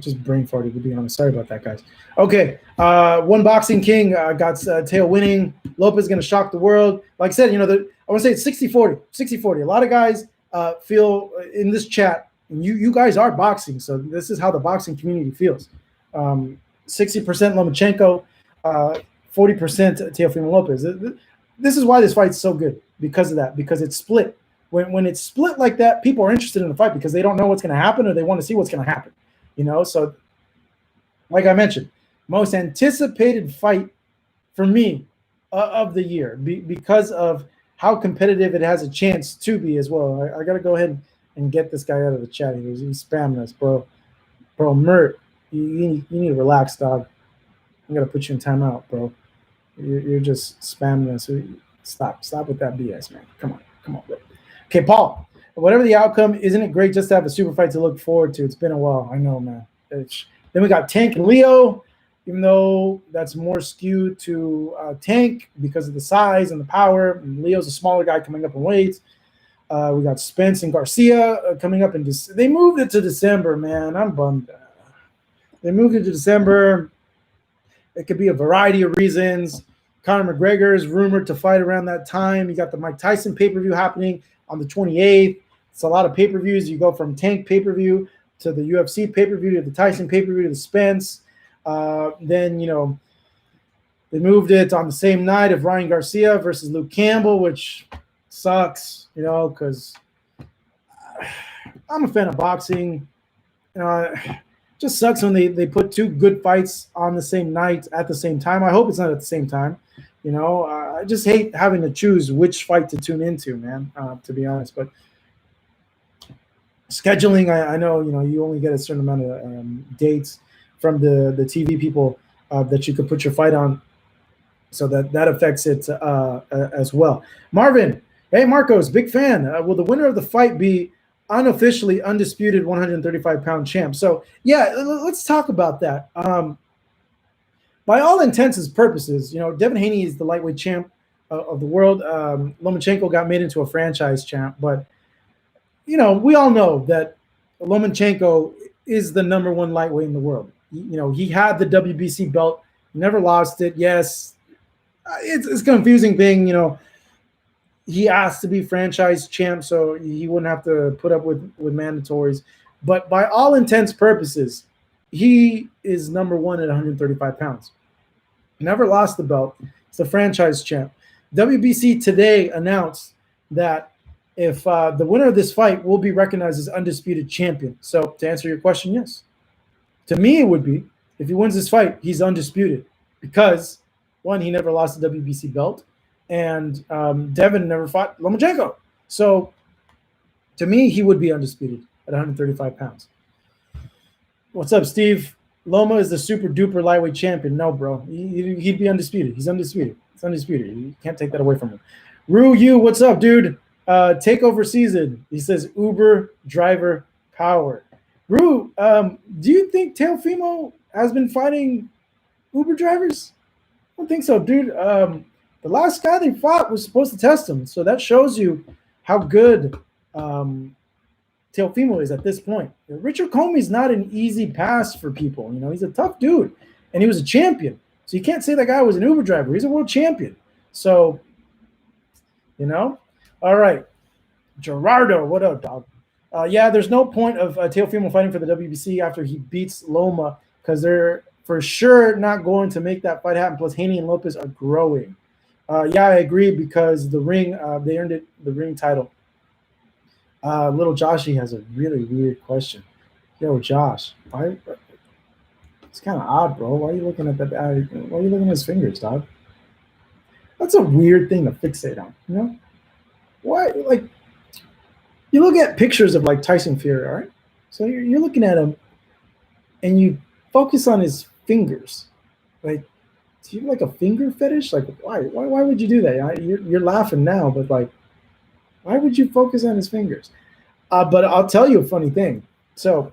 just brain farted, to be honest. Sorry about that, guys. Okay, One Boxing King got Teo winning. Lopez is going to shock the world. Like I said, I want to say it's 60-40. 60-40. A lot of guys feel in this chat, and you guys are boxing, so this is how the boxing community feels. 60% Lomachenko, 40% Teofimo Lopez. This is why this fight's so good, because of that, because it's split. When it's split like that, people are interested in the fight because they don't know what's going to happen or they want to see what's going to happen. So like I mentioned, most anticipated fight for me of the year because of how competitive it has a chance to be as well. I got to go ahead and get this guy out of the chat. He's spamming us, bro. Bro, Mert, you need to relax, dog. I'm going to put you in timeout, bro. You're just spamming us. Stop with that BS, man. Come on, bro. Okay, Paul, whatever the outcome, isn't it great just to have a super fight to look forward to? It's been a while. I know, man. Then we got Tank and Leo, even though that's more skewed to Tank because of the size and the power. And Leo's a smaller guy coming up in weight. We got Spence and Garcia coming up in December. They moved it to December, man. I'm bummed. They moved it to December. It could be a variety of reasons. Conor McGregor is rumored to fight around that time. You got the Mike Tyson pay-per-view happening on the 28th. It's a lot of pay-per-views. You go from Tank pay-per-view to the UFC pay-per-view to the Tyson pay-per-view to the Spence. Then, they moved it on the same night of Ryan Garcia versus Luke Campbell, which sucks, because I'm a fan of boxing. Just sucks when they put 2 good fights on the same night at the same time. I hope it's not at the same time. I just hate having to choose which fight to tune into, man, to be honest. But scheduling, I know, you only get a certain amount of dates from the TV people that you could put your fight on. So that affects it as well. Marvin, hey, Marcos, big fan. Will the winner of the fight be unofficially undisputed 135-pound champ? So, yeah, let's talk about that. By all intents and purposes, Devin Haney is the lightweight champ of the world. Lomachenko got made into a franchise champ. But, we all know that Lomachenko is the #1 lightweight in the world. He had the WBC belt, never lost it. Yes, it's a confusing thing, He asked to be franchise champ, so he wouldn't have to put up with mandatories. But by all intents purposes, he is #1 at 135 pounds. Never lost the belt. It's the franchise champ. WBC today announced that if the winner of this fight will be recognized as undisputed champion. So to answer your question, yes. To me, it would be. If he wins this fight, he's undisputed because, one, he never lost the WBC belt, and Devin never fought Lomachenko. So to me, he would be undisputed at 135 pounds. What's up, Steve? Loma is the super duper lightweight champion. No, bro. He'd be undisputed. He's undisputed. It's undisputed. You can't take that away from him. Rue Yu, what's up, dude? Takeover season. He says Uber driver power. Rue, do you think Teofimo has been fighting Uber drivers? I don't think so, dude. The last guy they fought was supposed to test him. So that shows you how good Teofimo is at this point. Richard Comey's not an easy pass for people. You know, he's a tough dude, and he was a champion. So you can't say that guy was an Uber driver. He's a world champion. So, you know, all right. Gerardo, what up, dog? Yeah, there's no point of Teofimo fighting for the WBC after he beats Loma because they're for sure not going to make that fight happen. Plus, Haney and Lopez are growing. Yeah, I agree because the ring, they earned it, the ring title. Little Joshy has a really weird question. Yo, Josh, why? It's kind of odd, bro. Why are you looking at that? Why are you looking at his fingers, dog? That's a weird thing to fixate on. You know, why? Like, you look at pictures of like Tyson Fury, all right? So you're looking at him, and you focus on his fingers. Like, do you have like a finger fetish? Like, why? Why would you do that? You're laughing now, but like, why would you focus on his fingers? But I'll tell you a funny thing. So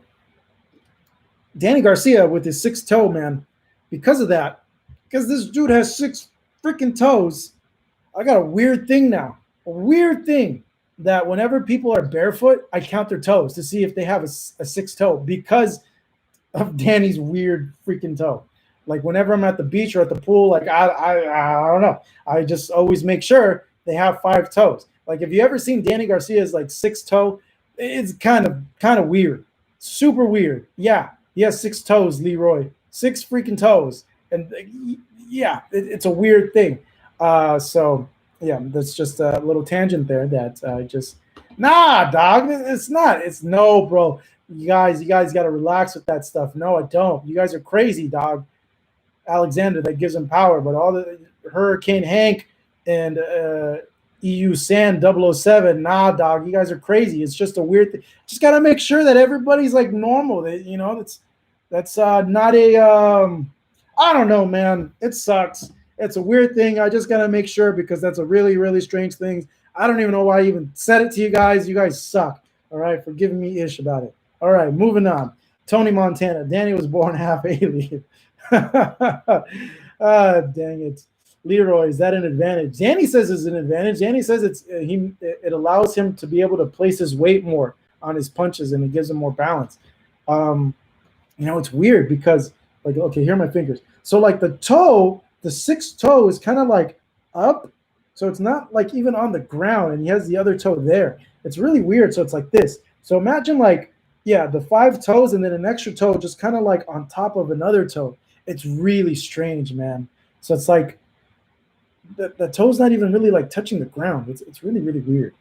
Danny Garcia with his 6 toe, man, because of that, because this dude has 6 freaking toes, I got a weird thing now. A weird thing that whenever people are barefoot, I count their toes to see if they have a 6 toe because of Danny's weird freaking toe. Like whenever I'm at the beach or at the pool, like I don't know. I just always make sure they have 5 toes. Like, if you ever seen Danny Garcia's like 6 toe, it's kind of weird, super weird. Yeah, he has 6 toes, Leroy, 6 freaking toes, and yeah, it's a weird thing. So yeah, that's just a little tangent there. That just dog. It's not. It's no, bro. You guys got to relax with that stuff. No, I don't. You guys are crazy, dog. Alexander, that gives him power, but all the Hurricane Hank and EU Sand 007, nah, dog, you guys are crazy. It's just a weird thing. Just got to make sure that everybody's like normal. That, you know, that's not a I don't know, man. It sucks. It's a weird thing. I just got to make sure because that's a really, really strange thing. I don't even know why I even said it to you guys. You guys suck. All right, for giving me ish about it. All right, moving on. Tony Montana. Danny was born half alien. Dang it. Leroy, is that an advantage? Danny says it's an advantage. Danny says it allows him to be able to place his weight more on his punches and it gives him more balance. You know, it's weird because, like, okay, here are my fingers. So, like, the toe, the 6th toe is kind of like up. So it's not like even on the ground, and he has the other toe there. It's really weird. So it's like this. So imagine like, yeah, the 5 toes and then an extra toe just kind of like on top of another toe. It's really strange, man. So it's like, the toe's not even really like touching the ground. It's really, really weird.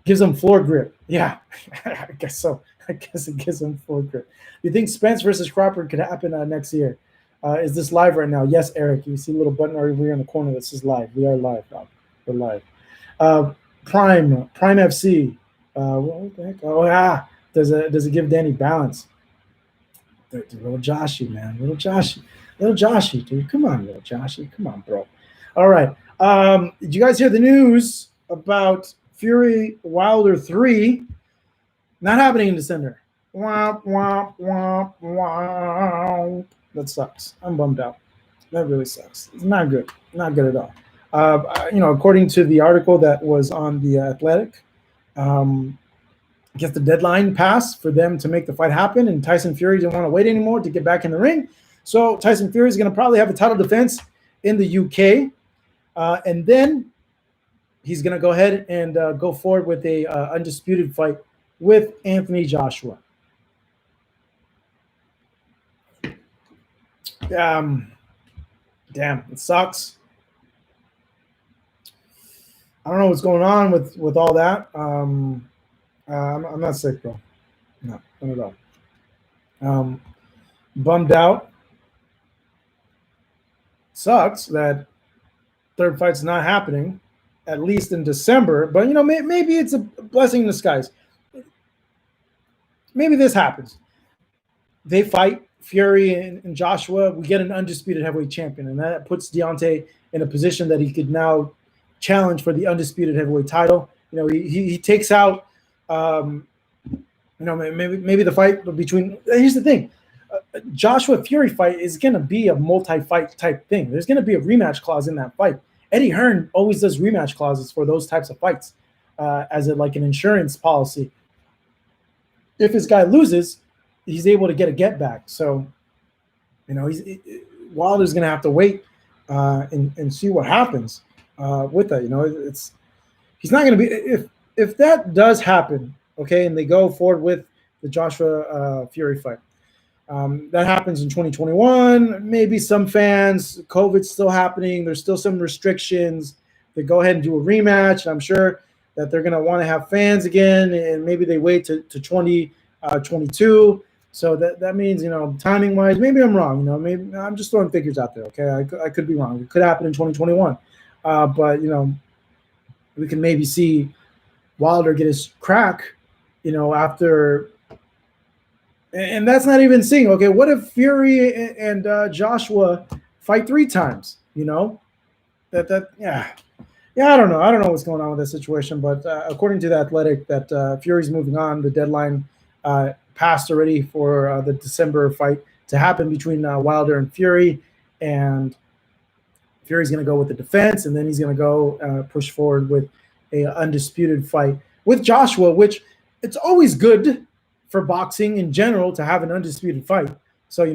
Gives them floor grip. Yeah, I guess so. I guess it gives them floor grip. Do you think Spence versus Crawford could happen next year? Is this live right now? Yes, Eric. You see a little button over here in the corner that says live. We are live, Rob. We're live. Prime FC. What the heck? Oh yeah. Does it give Danny balance? Little Joshy, man. Little Joshy, dude. Come on, little Joshy. Come on, bro. All right. Did you guys hear the news about Fury Wilder 3 not happening in December? Womp, womp, womp, womp. That sucks. I'm bummed out. That really sucks. It's not good. Not good at all. You know, according to the article that was on The Athletic, I guess the deadline passed for them to make the fight happen, and Tyson Fury didn't want to wait anymore to get back in the ring. So Tyson Fury is going to probably have a title defense in the UK. And then he's going to go ahead and go forward with a undisputed fight with Anthony Joshua. Damn, it sucks. I don't know what's going on with all that. I'm not sick, bro. No, not at all. Bummed out. Sucks that third fight's not happening, at least in December. But maybe it's a blessing in disguise. Maybe this happens. They fight Fury and Joshua. We get an undisputed heavyweight champion, and that puts Deontay in a position that he could now challenge for the undisputed heavyweight title. He takes out. Maybe the fight between. Here's the thing. Joshua Fury fight is going to be a multi-fight type thing. There's going to be a rematch clause in that fight. Eddie Hearn always does rematch clauses for those types of fights as like an insurance policy. If his guy loses, he's able to get a get back. So, Wilder's going to have to wait and see what happens with that. He's not going to be if that does happen, okay, and they go forward with the Joshua Fury fight. That happens in 2021. Maybe some fans, COVID's still happening. There's still some restrictions. They go ahead and do a rematch. I'm sure that they're going to want to have fans again, and maybe they wait to 2022. So that means, timing wise, maybe I'm wrong. Maybe I'm just throwing figures out there. Okay, I could be wrong. It could happen in 2021, but we can maybe see Wilder get his crack, after. And that's not even seeing. Okay, what if Fury and Joshua fight 3 times? Yeah. I don't know. I don't know what's going on with that situation, but according to The Athletic, that Fury's moving on. The deadline passed already for the December fight to happen between Wilder and Fury, and Fury's going to go with the defense, and then he's going to go push forward with a undisputed fight with Joshua, which it's always good for boxing in general to have an undisputed fight. So,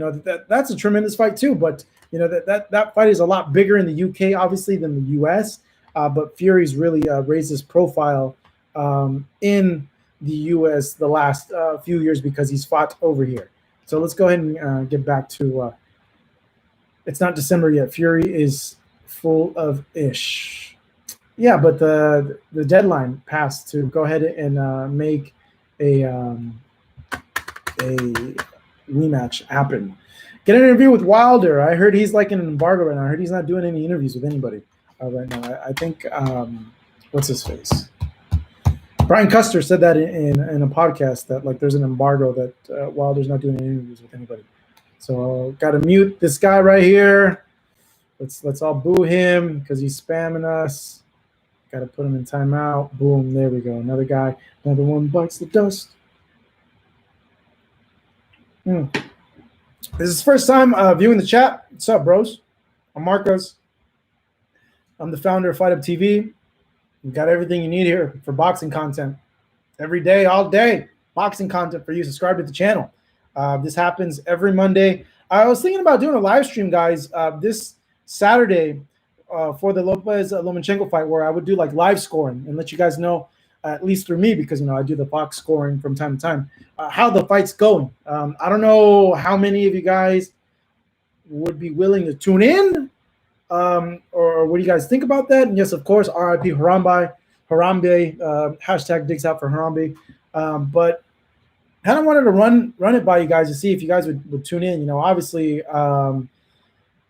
that's a tremendous fight too, but that fight is a lot bigger in the UK, obviously, than the US. But Fury's really raised his profile in the US the last few years because he's fought over here. So let's go ahead and get back to it's not December yet. Fury is full of ish. Yeah, but the deadline passed to go ahead and make a rematch happen. Get an interview with Wilder. I heard he's like in an embargo right now. I heard he's not doing any interviews with anybody right now. I think what's his face? Brian Custer said that in a podcast that like there's an embargo that Wilder's not doing any interviews with anybody. So got to mute this guy right here. Let's all boo him because he's spamming us. Got to put him in timeout. Boom, there we go. Another guy. Another one bites the dust. This is his first time viewing the chat. What's up, bros? I'm Marcos. I'm the founder of Fight Up TV. We've got everything you need here for boxing content. Every day, all day, boxing content for you. Subscribe to the channel. This happens every Monday. I was thinking about doing a live stream, guys, this Saturday for the Lopez Lomachenko fight, where I would do like live scoring and let you guys know, at least through me, because I do the box scoring from time to time, how the fight's going. I don't know how many of you guys would be willing to tune in, or what do you guys think about that? And yes, of course, RIP Harambe, hashtag digs out for Harambe. But I kind of wanted to run it by you guys to see if you guys would tune in. Obviously,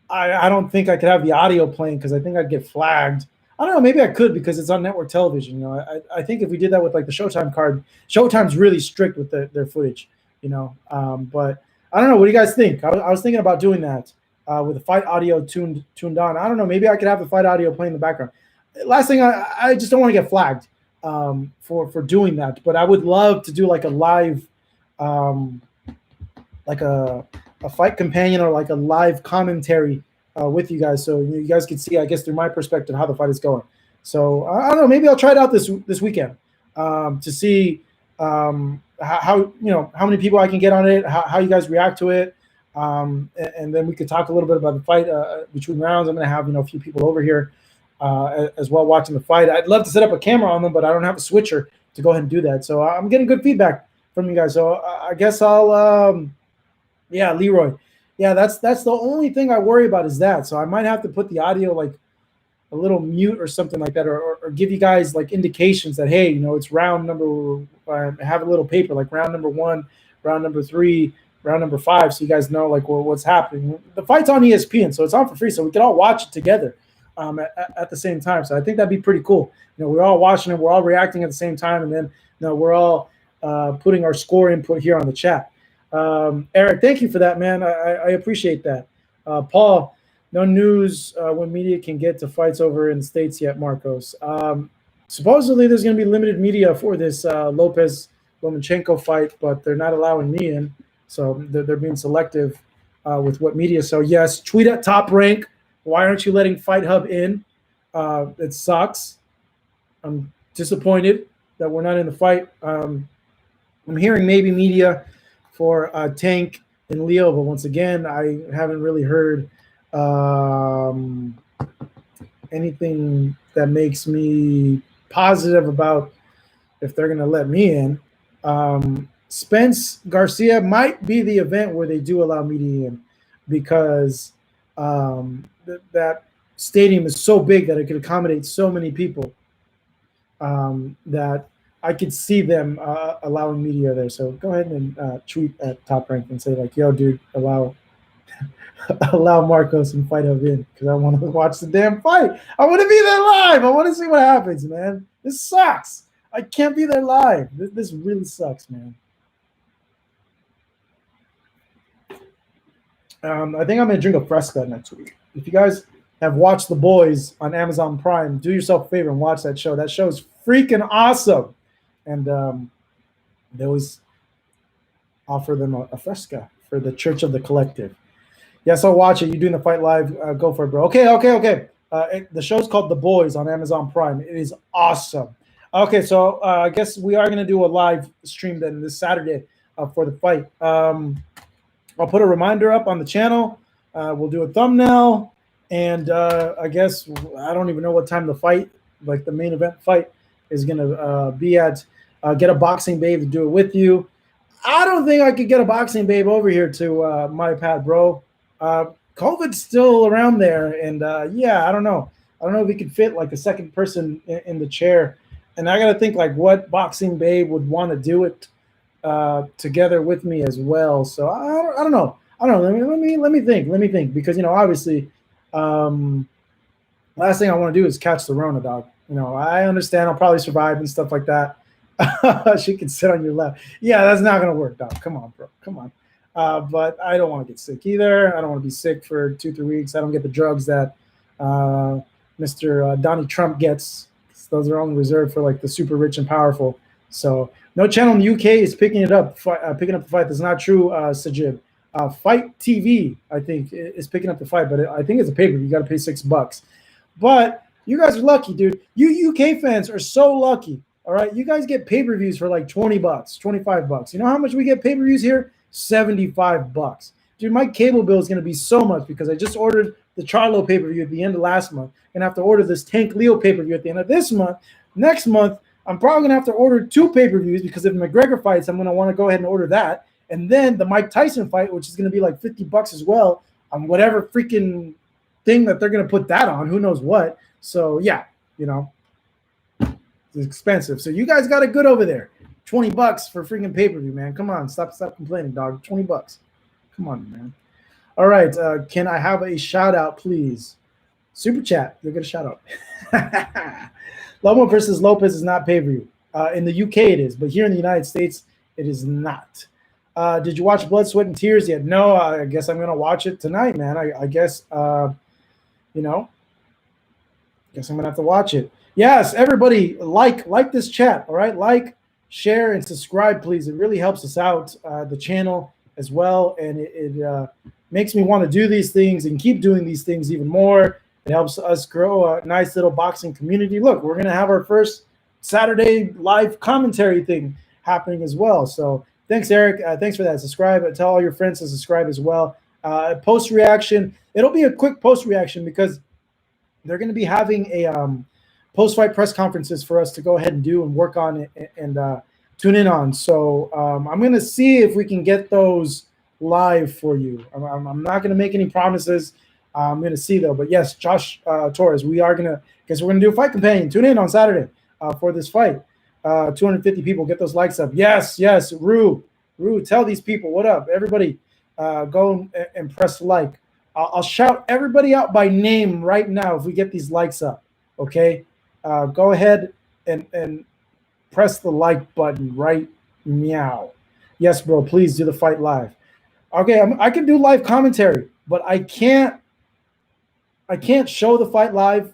I don't think I could have the audio playing because I think I'd get flagged. I don't know. Maybe I could because it's on network television. I think if we did that with like the Showtime card, Showtime's really strict with their footage. But I don't know. What do you guys think? I was thinking about doing that with the fight audio tuned on. I don't know. Maybe I could have the fight audio playing in the background. Last thing, I just don't want to get flagged for doing that. But I would love to do like a live, like a fight companion or like a live commentary with you guys, so you guys can see, I guess, through my perspective, how the fight is going. So I don't know, maybe I'll try it out this weekend to see how many people I can get on it, how you guys react to it, and then we could talk a little bit about the fight between rounds. I'm going to have a few people over here as well watching the fight. I'd love to set up a camera on them, but I don't have a switcher to go ahead and do that. So I'm getting good feedback from you guys. So I guess I'll Leroy. Yeah, that's the only thing I worry about is that. So I might have to put the audio like a little mute or something like that, or give you guys like indications that, hey, it's round number. Have a little paper like round number 1, round number 3, round number 5, so you guys know like what's happening. The fight's on ESPN, so it's on for free, so we can all watch it together at the same time. So I think that'd be pretty cool. We're all watching it, we're all reacting at the same time, and then we're all putting our score input here on the chat. Eric, thank you for that, man. I appreciate that. Paul, no news when media can get to fights over in the States yet, Marcos. Supposedly there's going to be limited media for this Lomachenko fight, but they're not allowing me in. So they're being selective with what media. So, yes, tweet at Top Rank. Why aren't you letting Fight Hub in? It sucks. I'm disappointed that we're not in the fight. I'm hearing maybe media for Tank and Leo, but once again, I haven't really heard anything that makes me positive about if they're going to let me in. Spence Garcia might be the event where they do allow media in, because that stadium is so big that it could accommodate so many people that I could see them allowing media there. So go ahead and tweet at Top Rank and say like, yo, dude, allow Marcos and Fight Hub in, because I want to watch the damn fight. I want to be there live. I want to see what happens, man. This sucks. I can't be there live. This really sucks, man. I think I'm going to drink a Fresca next week. If you guys have watched The Boys on Amazon Prime, do yourself a favor and watch that show. That show is freaking awesome. And they always offer them a Fresca for the Church of the Collective. Yes, I'll watch it. You're doing the fight live. Go for it, bro. Okay. The show's called The Boys on Amazon Prime. It is awesome. Okay, so I guess we are going to do a live stream then this Saturday for the fight. I'll put a reminder up on the channel. We'll do a thumbnail. And I guess I don't even know what time the fight, like the main event fight, is going to be at. Get a boxing babe to do it with you. I don't think I could get a boxing babe over here to my pad, bro. COVID's still around there, and I don't know. I don't know if we could fit like a second person in the chair. And I got to think like what boxing babe would want to do it together with me as well. So I don't know. Let me think because obviously, last thing I want to do is catch the Rona, dog. I understand I'll probably survive and stuff like that. She can sit on your lap. Yeah, that's not gonna work, dog. Come on, bro. Come on. But I don't want to get sick either. I don't want to be sick for 2-3 weeks. I don't get the drugs that Mr. Donnie Trump gets. Those are only reserved for like the super rich and powerful. So no channel in the UK is picking up the fight. That's not true, Sajid. Fight TV, I think, is picking up the fight, but I think it's a pay-per-view. You got to pay $6. But you guys are lucky, dude. You UK fans are so lucky. All right, you guys get pay-per-views for like $20, $25. You know how much we get pay-per-views here? $75. Dude, my cable bill is going to be so much because I just ordered the Charlo pay-per-view at the end of last month and have to order this Tank Leo pay-per-view at the end of this month. Next month, I'm probably going to have to order 2 pay-per-views because if McGregor fights, I'm going to want to go ahead and order that. And then the Mike Tyson fight, which is going to be like $50 as well on whatever freaking thing that they're going to put that on. Who knows what? So, yeah, it's expensive. So you guys got it good over there. $20 for freaking pay-per-view, man. Come on. Stop complaining, dog. $20. Come on, man. All right. Can I have a shout-out, please? Super chat. You'll get a shout-out. Loma versus Lopez is not pay-per-view. In the UK it is, but here in the United States it is not. Did you watch Blood, Sweat, and Tears yet? No, I guess I'm going to watch it tonight, man. I guess, guess I'm going to have to watch it. Yes, everybody, like this chat, all right? Like, share, and subscribe, please. It really helps us out, the channel as well, and it makes me want to do these things and keep doing these things even more. It helps us grow a nice little boxing community. Look, we're going to have our first Saturday live commentary thing happening as well. So thanks, Eric. Thanks for that. Subscribe. Tell all your friends to subscribe as well. Post reaction. It'll be a quick post reaction because they're going to be having a post-fight press conferences for us to go ahead and do and work on it and tune in on. So I'm going to see if we can get those live for you. I'm not going to make any promises. I'm going to see, though. But yes, Josh Torres, we're going to do a fight companion. Tune in on Saturday for this fight. 250 people, get those likes up. Yes, Rue, tell these people what up. Everybody, go and press like. I'll shout everybody out by name right now if we get these likes up. Okay, go ahead and press the like button right meow. Yes, bro, please do the fight live. Okay, I can do live commentary, but I can't show the fight live.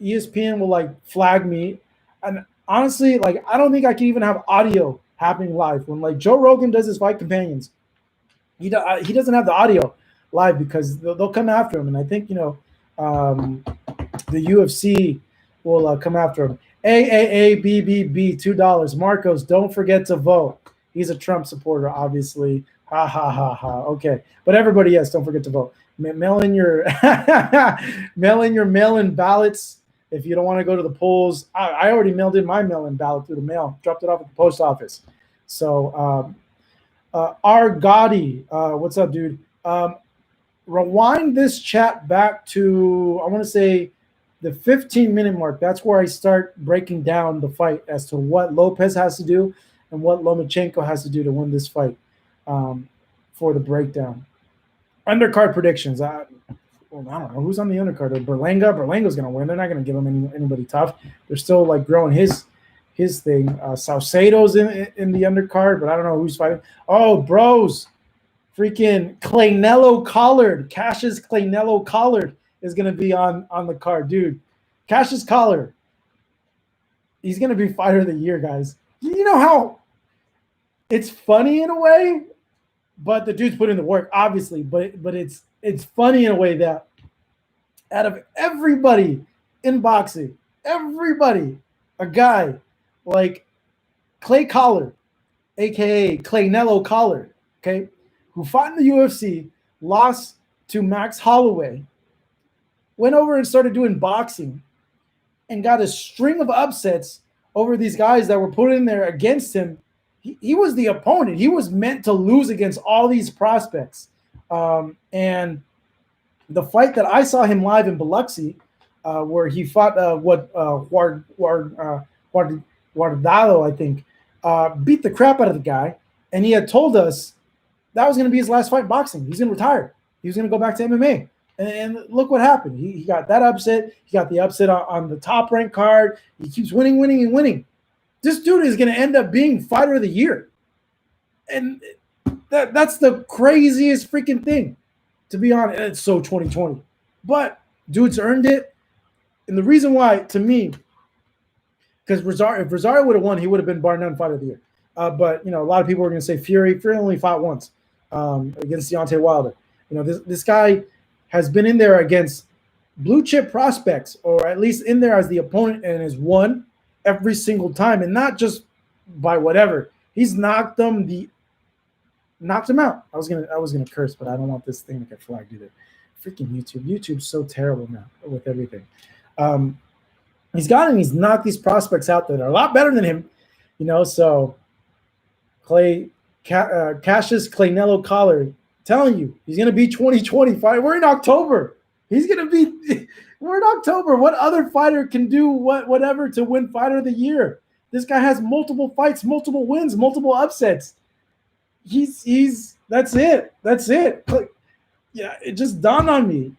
ESPN will like flag me, and honestly, like I don't think I can even have audio happening live. When like Joe Rogan does his fight companions, he doesn't have the audio live because they'll come after him, and I think the UFC will come after him. AAABBB $2. Marcos, don't forget to vote. He's a Trump supporter, obviously. Ha ha ha ha. Okay, but everybody, yes, don't forget to vote. Mail in your mail-in ballots if you don't want to go to the polls. I already mailed in my mail-in ballot through the mail, dropped it off at the post office. So, R. Gotti, what's up, dude? Rewind this chat back to, I want to say, the 15-minute mark. That's where I start breaking down the fight as to what Lopez has to do and what Lomachenko has to do to win this fight for the breakdown. Undercard predictions. I don't know who's on the undercard. Berlanga. Berlanga's going to win. They're not going to give him anybody tough. They're still like growing his thing. Saucedo's in the undercard, but I don't know who's fighting. Oh, bros. Freaking Canelo Collard. Cassius Canelo Collard is going to be on the card. Dude, Cassius Collard. He's going to be fighter of the year, guys. You know how it's funny in a way, but the dude's put in the work, obviously. But it's funny in a way that out of everybody in boxing, a guy like Clay Collard, a.k.a. Canelo Collard, okay, who fought in the UFC, lost to Max Holloway, went over and started doing boxing, and got a string of upsets over these guys that were put in there against him. He was the opponent. He was meant to lose against all these prospects. And the fight that I saw him live in Biloxi, where he fought Guardado, I think, beat the crap out of the guy. And he had told us that was going to be his last fight in boxing. He's going to retire. He was going to go back to MMA. And look what happened. He got that upset. He got the upset on the top ranked card. He keeps winning. This dude is going to end up being fighter of the year. And that's the craziest freaking thing, to be honest. It's so 2020. But dude's earned it. And the reason why, to me, because if Rosario would have won, he would have been bar none fighter of the year. But, a lot of people are going to say Fury. Fury only fought once against Deontay Wilder. This guy has been in there against blue chip prospects, or at least in there as the opponent, and has won every single time, and not just by whatever. He's knocked them out. I was gonna curse, but I don't want this thing to get flagged either. Freaking YouTube. YouTube's so terrible now with everything. He's knocked these prospects out that are a lot better than him, so Cassius Canelo Collard, telling you, he's going to be 2025. We're in October. We're in October. What other fighter can do whatever to win fighter of the year? This guy has multiple fights, multiple wins, multiple upsets. That's it. Yeah, it just dawned on me.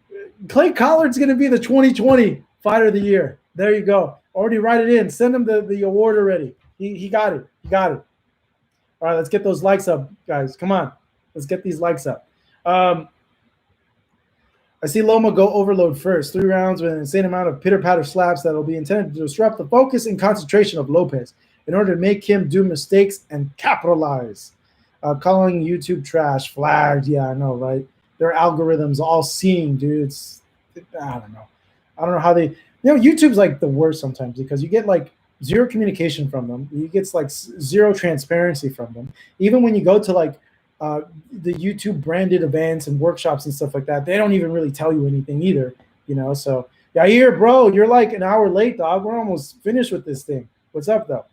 Clay Collard's going to be the 2020 fighter of the year. There you go. Already write it in. Send him the award already. He got it. All right, let's get those likes up, guys. Come on. Let's get these likes up. I see Loma go overload first. 3 rounds with an insane amount of pitter-patter slaps that will be intended to disrupt the focus and concentration of Lopez in order to make him do mistakes and capitalize. Calling YouTube trash. Flagged. Yeah, I know, right? Their algorithms all seeing, dude. I don't know how they – YouTube's like the worst sometimes because you get like zero communication from them. You get like zero transparency from them. Even when you go to like the YouTube branded events and workshops and stuff like that, they don't even really tell you anything either, So, yeah, here, bro, you're like an hour late, dog. We're almost finished with this thing. What's up, though?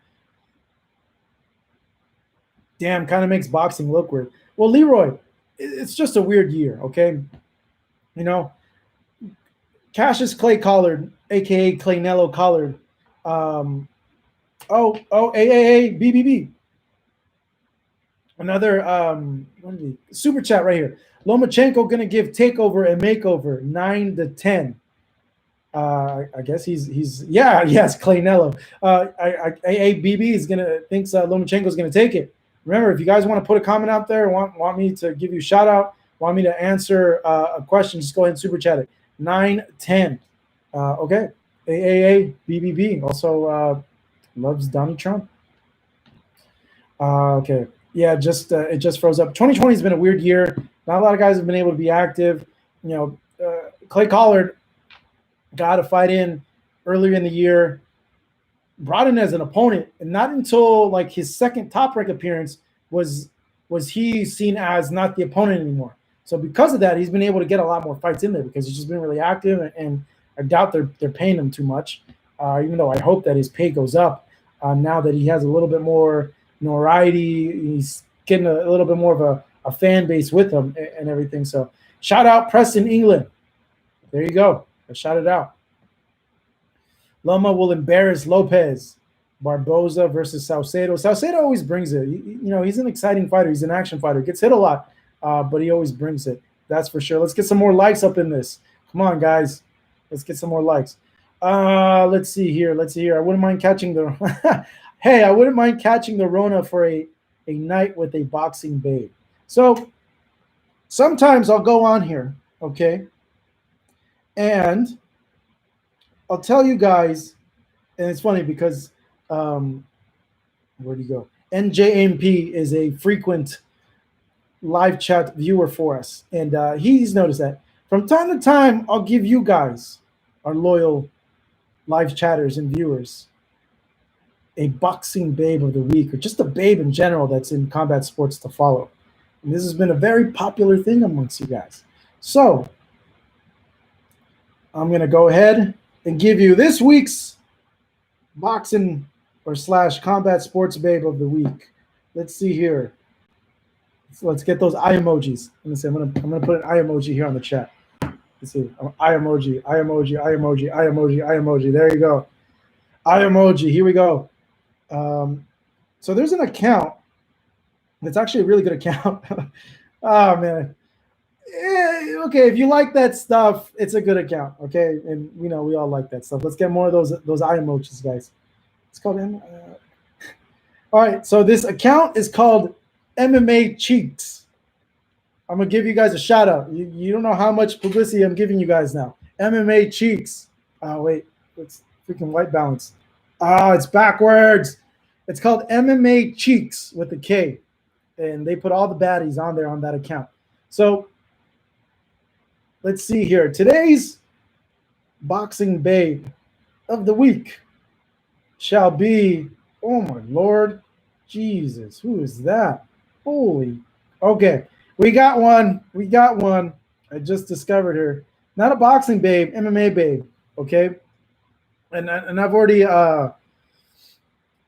Damn, kind of makes boxing look weird. Well, Leroy, it's just a weird year, okay? Cassius Clay Collard, aka Claynello Collard. BBB. Another super chat right here. Lomachenko gonna give takeover and makeover 9-10. I guess he's Claynello. ABB thinks Lomachenko's gonna take it. Remember, if you guys want to put a comment out there, want me to give you a shout out, want me to answer a question, just go ahead and super chat it. 9-10. Okay. BBB also loves Donald Trump. Okay. Yeah, it just froze up. 2020 has been a weird year. Not a lot of guys have been able to be active. Clay Collard got a fight in earlier in the year, brought in as an opponent, and not until like his second Top Rank appearance was he seen as not the opponent anymore. So because of that, he's been able to get a lot more fights in there because he's just been really active, and I doubt they're paying him too much, even though I hope that his pay goes up now that he has a little bit more notoriety. He's getting a little bit more of a fan base with him and everything. So shout out Preston, England. There you go. I shout it out. Loma will embarrass Lopez. Barboza versus Saucedo. Saucedo always brings it. He's an exciting fighter. He's an action fighter. Gets hit a lot, but he always brings it. That's for sure. Let's get some more likes up in this. Come on, guys. Let's get some more likes. Let's see here. I wouldn't mind catching the hey, I wouldn't mind catching the Rona for a night with a boxing babe. So sometimes I'll go on here, okay? And I'll tell you guys, and it's funny because where'd he go? NJMP is a frequent live chat viewer for us, and he's noticed that from time to time I'll give you guys, our loyal live chatters and viewers, a boxing babe of the week, or just a babe in general that's in combat sports to follow. And this has been a very popular thing amongst you guys. So I'm going to go ahead and give you this week's boxing or / combat sports babe of the week. Let's see here. So let's get those eye emojis. I'm gonna put an eye emoji here on the chat. Let's see. Eye emoji, eye emoji, eye emoji, eye emoji, eye emoji. There you go. Eye emoji. Here we go. So there's an account that's actually a really good account. Oh man. Okay, if you like that stuff, it's a good account. Okay, and we all like that stuff. Let's get more of those eye emojis, guys. It's called all right, so this account is called MMA Cheeks. I'm gonna give you guys a shout out. You don't know how much publicity I'm giving you guys now. MMA Cheeks. Oh wait, it's freaking white balance. It's backwards. It's called MMA Cheeks with a K, and they put all the baddies on there on that account. So let's see here. Today's boxing babe of the week shall be, oh my Lord, Jesus, who is that? Holy, okay, we got one. I just discovered her. Not a boxing babe, MMA babe, okay? And I've already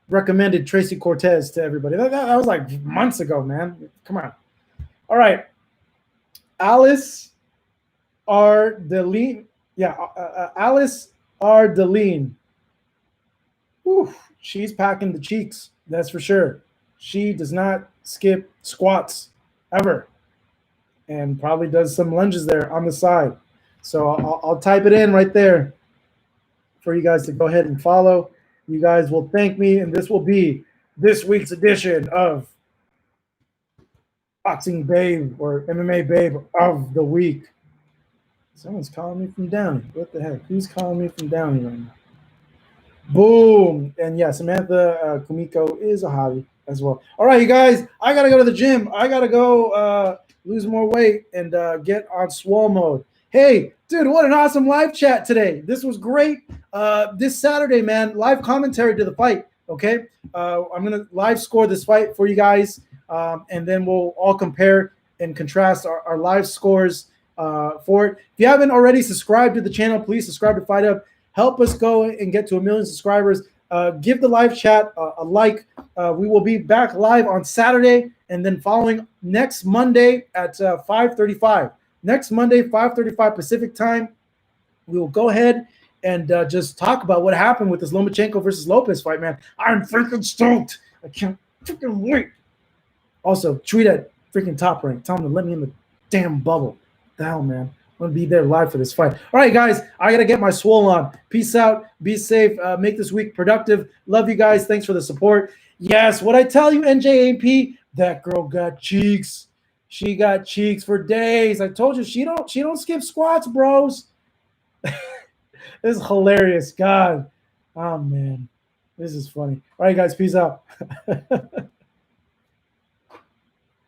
recommended Tracy Cortez to everybody. That was like months ago, man. Come on. All right, Alice Ardeline. Yeah, Alice Ardeline. Whew, she's packing the cheeks, that's for sure. She does not skip squats ever, and probably does some lunges there on the side. So I'll type it in right there for you guys to go ahead and follow. You guys will thank me, and this will be this week's edition of Boxing Babe or MMA Babe of the Week. Someone's calling me from Downey. What the heck? Who's calling me from Downey right now? Boom. And yeah, Samantha Kumiko is a hobby as well. All right, you guys, I got to go to the gym. I got to go lose more weight and get on swole mode. Hey, dude, what an awesome live chat today. This was great. This Saturday, man, live commentary to the fight, okay? I'm going to live score this fight for you guys, and then we'll all compare and contrast our live scores for it. If you haven't already subscribed to the channel, please subscribe to Fight Up. Help us go and get to 1 million subscribers. Give the live chat a like. We will be back live on Saturday, and then following next Monday at 5:35. Next Monday, 5:35 Pacific time, we will go ahead and just talk about what happened with this Lomachenko versus Lopez fight, man. I'm freaking stoked. I can't freaking wait. Also, tweet at freaking Top Rank. Tell them to let me in the damn bubble. The hell, man. I'm going to be there live for this fight. All right, guys. I got to get my swole on. Peace out. Be safe. Make this week productive. Love you guys. Thanks for the support. Yes, what I tell you, NJAP, that girl got cheeks. She got cheeks for days. I told you she don't skip squats, bros. This is hilarious. God. Oh, man. This is funny. All right, guys. Peace out.